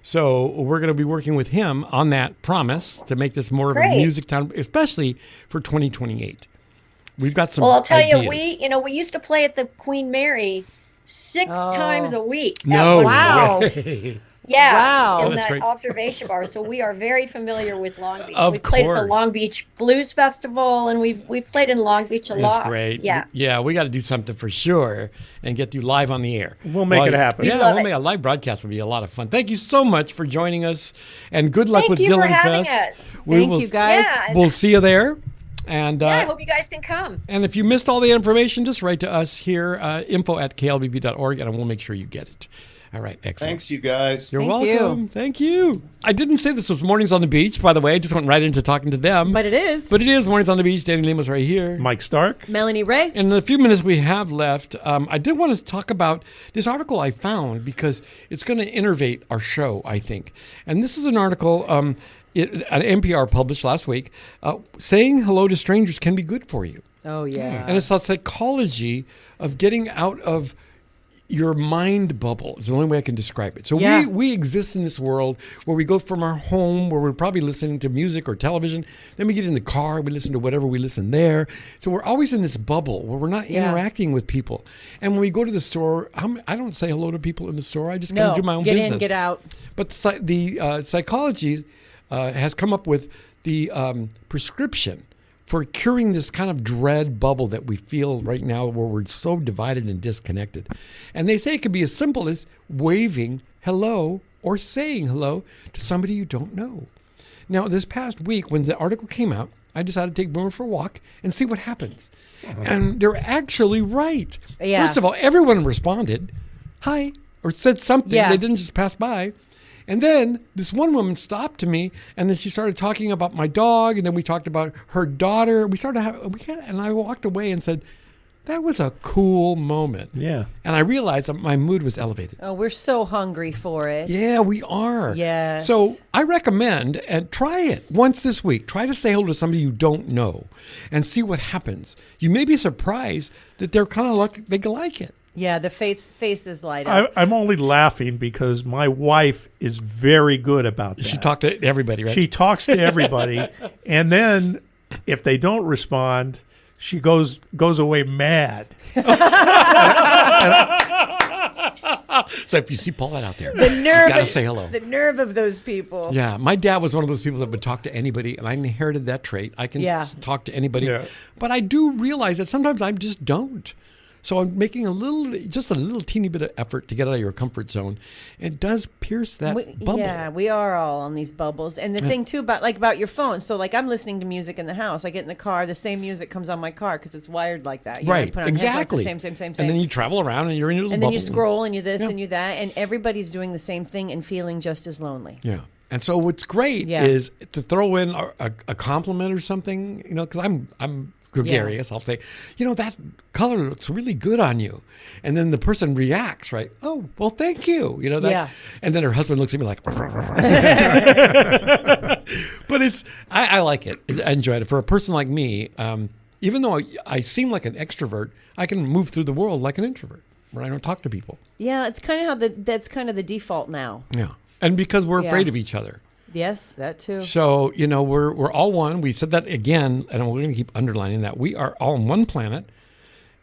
[SPEAKER 4] So we're going to be working with him on that promise to make this more of a music town, especially for 2028. We've got some.
[SPEAKER 9] Well, I'll tell
[SPEAKER 4] ideas.
[SPEAKER 9] you, we used to play at the Queen Mary 6 times a week.
[SPEAKER 4] No
[SPEAKER 6] Wow.
[SPEAKER 4] way.
[SPEAKER 9] Yeah,
[SPEAKER 6] Wow.
[SPEAKER 9] in
[SPEAKER 4] That's
[SPEAKER 9] that
[SPEAKER 4] great.
[SPEAKER 9] observation bar. So we are very familiar with Long Beach.
[SPEAKER 4] Of
[SPEAKER 9] We've played at the
[SPEAKER 4] course.
[SPEAKER 9] Long Beach Blues Festival, and we've played in Long Beach a lot.
[SPEAKER 4] That's great.
[SPEAKER 9] Yeah.
[SPEAKER 4] Yeah, we got to do something for sure and get you live on the air.
[SPEAKER 5] We'll make it happen.
[SPEAKER 9] We'd
[SPEAKER 4] Yeah,
[SPEAKER 9] love
[SPEAKER 4] we'll
[SPEAKER 9] it.
[SPEAKER 4] make a live broadcast would be a lot of fun. Thank you so much for joining us, and good luck with
[SPEAKER 9] Thank you for
[SPEAKER 4] Dylan
[SPEAKER 9] having
[SPEAKER 4] Fest.
[SPEAKER 9] us.
[SPEAKER 6] Thank you, guys.
[SPEAKER 9] Yeah,
[SPEAKER 4] We'll see you there. And
[SPEAKER 9] I hope you guys can come.
[SPEAKER 4] and if you missed all the information, just write to us here, info@klbb.org, and we'll make sure you get it. All right, excellent.
[SPEAKER 8] Thanks, you guys.
[SPEAKER 4] You're
[SPEAKER 6] Thank you.
[SPEAKER 4] welcome. Thank you. I didn't say this was Mornings on the Beach, by the way. I just went right into talking to them.
[SPEAKER 6] But it is.
[SPEAKER 4] But it is Mornings on the Beach. Danny Lemos right here.
[SPEAKER 5] Mike Stark.
[SPEAKER 6] Melanie Ray.
[SPEAKER 4] In the few minutes we have left, I did want to talk about this article I found because it's going to innervate our show, I think. And this is an article an NPR published last week saying hello to strangers can be good for you.
[SPEAKER 6] Oh, yeah.
[SPEAKER 4] And it's the psychology of getting out of your mind bubble. It's the only way I can describe it. So
[SPEAKER 6] Yeah.
[SPEAKER 4] we exist in this world where we go from our home, where we're probably listening to music or television. Then we get in the car, we listen to whatever we listen there. So we're always in this bubble where we're not interacting with people. And when we go to the store, I don't say hello to people in the store. I just kind of do my own
[SPEAKER 6] get
[SPEAKER 4] business.
[SPEAKER 6] in, get out.
[SPEAKER 4] But the psychology has come up with prescription for curing this kind of dread bubble that we feel right now where we're so divided and disconnected. And they say it could be as simple as waving hello or saying hello to somebody you don't know. Now, this past week, when the article came out, I decided to take Boomer for a walk and see what happens. And they're actually right.
[SPEAKER 6] Yeah.
[SPEAKER 4] First of all, everyone responded, hi, or said something.
[SPEAKER 6] Yeah.
[SPEAKER 4] They didn't just pass by. And then this one woman stopped to me, and then she started talking about my dog, and then we talked about her daughter. And I walked away and said, that was a cool moment.
[SPEAKER 5] Yeah.
[SPEAKER 4] And I realized that my mood was elevated.
[SPEAKER 6] Oh, we're so hungry for it.
[SPEAKER 4] Yeah, we are.
[SPEAKER 6] Yes.
[SPEAKER 4] So I recommend, and try it once this week. Try to say hello to somebody you don't know and see what happens. You may be surprised that they're kind of lucky, they like it.
[SPEAKER 6] Yeah, the faces light up.
[SPEAKER 5] I'm only laughing because my wife is very good about that.
[SPEAKER 4] She talked to everybody, right?
[SPEAKER 5] She talks to everybody, and then if they don't respond, she goes away mad.
[SPEAKER 4] So if you see Paulette out there,
[SPEAKER 6] The nerve,
[SPEAKER 4] you gotta say hello.
[SPEAKER 6] The nerve of those people.
[SPEAKER 4] Yeah, my dad was one of those people that would talk to anybody, and I inherited that trait. I can talk to anybody, but I do realize that sometimes I just don't. So I'm making just a little teeny bit of effort to get out of your comfort zone. It does pierce that bubble.
[SPEAKER 6] Yeah, we are all on these bubbles. And the thing too about your phone. So like I'm listening to music in the house. I get in the car, the same music comes on my car because it's wired like that. You know,
[SPEAKER 4] Right,
[SPEAKER 6] you put on
[SPEAKER 4] exactly.
[SPEAKER 6] headphones, the same.
[SPEAKER 4] And then you travel around and you're in your little
[SPEAKER 6] and
[SPEAKER 4] bubble.
[SPEAKER 6] then you scroll and you this and you that, and everybody's doing the same thing and feeling just as lonely.
[SPEAKER 4] Yeah. And so what's great is to throw in a compliment or something, you know, because I'm gregarious. I'll say, you know, that color looks really good on you. And then the person reacts, right? Oh, well, thank you. You know, that. And then her husband looks at me like, but I like it. I enjoy it. For a person like me, even though I seem like an extrovert, I can move through the world like an introvert where I don't talk to people.
[SPEAKER 6] Yeah, it's kind of that's kind of the default now.
[SPEAKER 4] Yeah. And because we're afraid of each other.
[SPEAKER 6] Yes, that too.
[SPEAKER 4] So, you know, we're all one. We said that again, and we're going to keep underlining that. We are all on one planet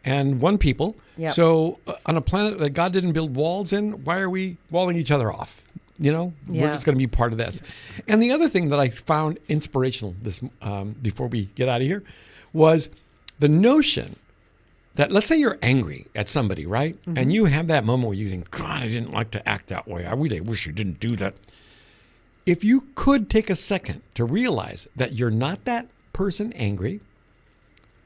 [SPEAKER 4] and one people.
[SPEAKER 6] Yep.
[SPEAKER 4] So on a planet that God didn't build walls in, why are we walling each other off? You know, we're just going to be part of this. And the other thing that I found inspirational this before we get out of here was the notion that, let's say you're angry at somebody, right? Mm-hmm. And you have that moment where you think, God, I didn't like to act that way. I really wish you didn't do that. If you could take a second to realize that you're not that person angry,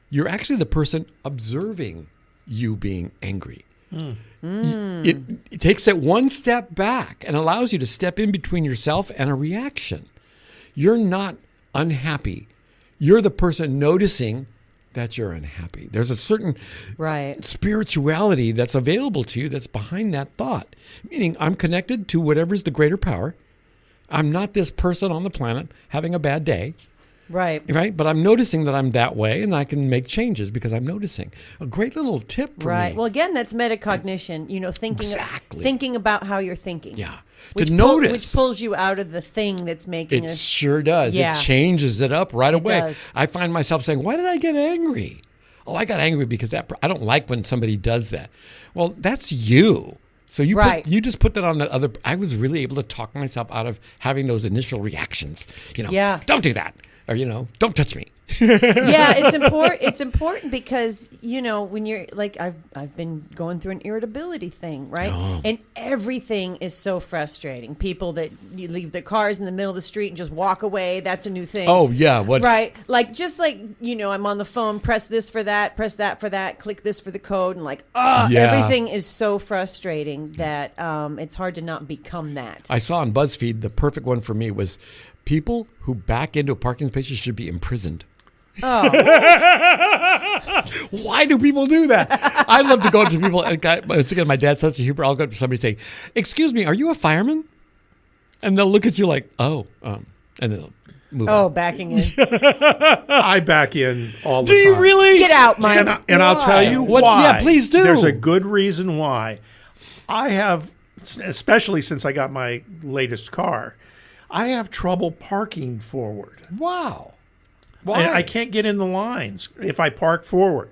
[SPEAKER 4] you're actually the person observing you being angry. It takes that one step back and allows you to step in between yourself and a reaction. You're not unhappy. You're the person noticing that you're unhappy. There's a certain spirituality that's available to you that's behind that thought. Meaning I'm connected to whatever's the greater power. I'm not this person on the planet having a bad day. Right. But I'm noticing that I'm that way, and I can make changes because I'm noticing. A great little tip for me.
[SPEAKER 6] Well, again, that's metacognition. You know, thinking about how you're thinking.
[SPEAKER 4] Yeah.
[SPEAKER 6] Which
[SPEAKER 4] notice.
[SPEAKER 6] Which pulls you out of the thing that's making
[SPEAKER 4] it
[SPEAKER 6] us.
[SPEAKER 4] Sure does.
[SPEAKER 6] Yeah.
[SPEAKER 4] It changes it up right away.
[SPEAKER 6] Does.
[SPEAKER 4] I find myself saying, why did I get angry? Oh, I got angry because I don't like when somebody does that. Well, that's you. So you just put that on that other. I was really able to talk myself out of having those initial reactions. You know, don't do that, or don't touch me.
[SPEAKER 6] It's important. It's important because when you're like I've been going through an irritability thing, right? Oh. And everything is so frustrating. People that you leave their cars in the middle of the street and just walk away. That's a new thing.
[SPEAKER 4] Oh yeah, what?
[SPEAKER 6] Right? Like I'm on the phone. Press this for that. Press that for that. Click this for the code. And everything is so frustrating that it's hard to not become that.
[SPEAKER 4] I saw on BuzzFeed the perfect one for me was people who back into a parking space should be imprisoned. Oh. Why do people do that? I love to go up to people. Again, my dad's such a humor. I'll go up to somebody and say, "Excuse me, are you a fireman?" And they'll look at you like, "Oh," and they'll move on.
[SPEAKER 6] Backing in.
[SPEAKER 5] I back in all the time.
[SPEAKER 4] Do you really?
[SPEAKER 6] Get out, Mike.
[SPEAKER 5] And I'll tell you why.
[SPEAKER 4] Yeah, please do.
[SPEAKER 5] There's a good reason why. I have, especially since I got my latest car, I have trouble parking forward.
[SPEAKER 4] Wow. Why?
[SPEAKER 5] I can't get in the lines if I park forward.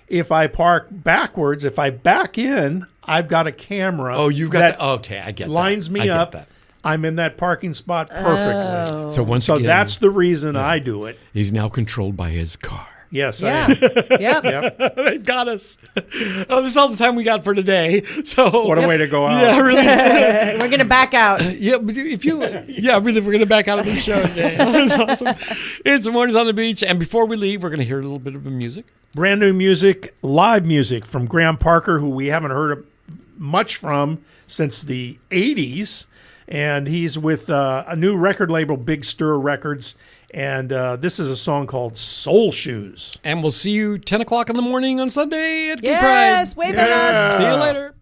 [SPEAKER 5] If I park backwards, if I back in, I've got a camera.
[SPEAKER 4] Oh, you've got that. Okay, I get
[SPEAKER 5] lines
[SPEAKER 4] that.
[SPEAKER 5] me up.
[SPEAKER 4] That.
[SPEAKER 5] I'm in that parking spot perfectly.
[SPEAKER 6] Oh.
[SPEAKER 4] So once
[SPEAKER 5] So
[SPEAKER 4] again,
[SPEAKER 5] that's the reason I do it.
[SPEAKER 4] he's now controlled by his car.
[SPEAKER 5] Yes,
[SPEAKER 6] Yeah.
[SPEAKER 5] I
[SPEAKER 6] Yep.
[SPEAKER 5] Yep.
[SPEAKER 4] They got us. Oh, that's all the time we got for today. So
[SPEAKER 5] What a way to go out.
[SPEAKER 4] Yeah, really.
[SPEAKER 6] We're going to back out.
[SPEAKER 4] Yeah, but if you, yeah, really, we're going to back out of the show today. That's awesome. It's Mornings on the Beach, and before we leave, we're going to hear a little bit of the music.
[SPEAKER 5] Brand new music, live music from Graham Parker, who we haven't heard much from since the 80s. And he's with a new record label, Big Stir Records. And this is a song called Soul Shoes.
[SPEAKER 4] And we'll see you 10 o'clock in the morning on Sunday at Gay Pride.
[SPEAKER 6] Yes, wave at us.
[SPEAKER 4] See you later.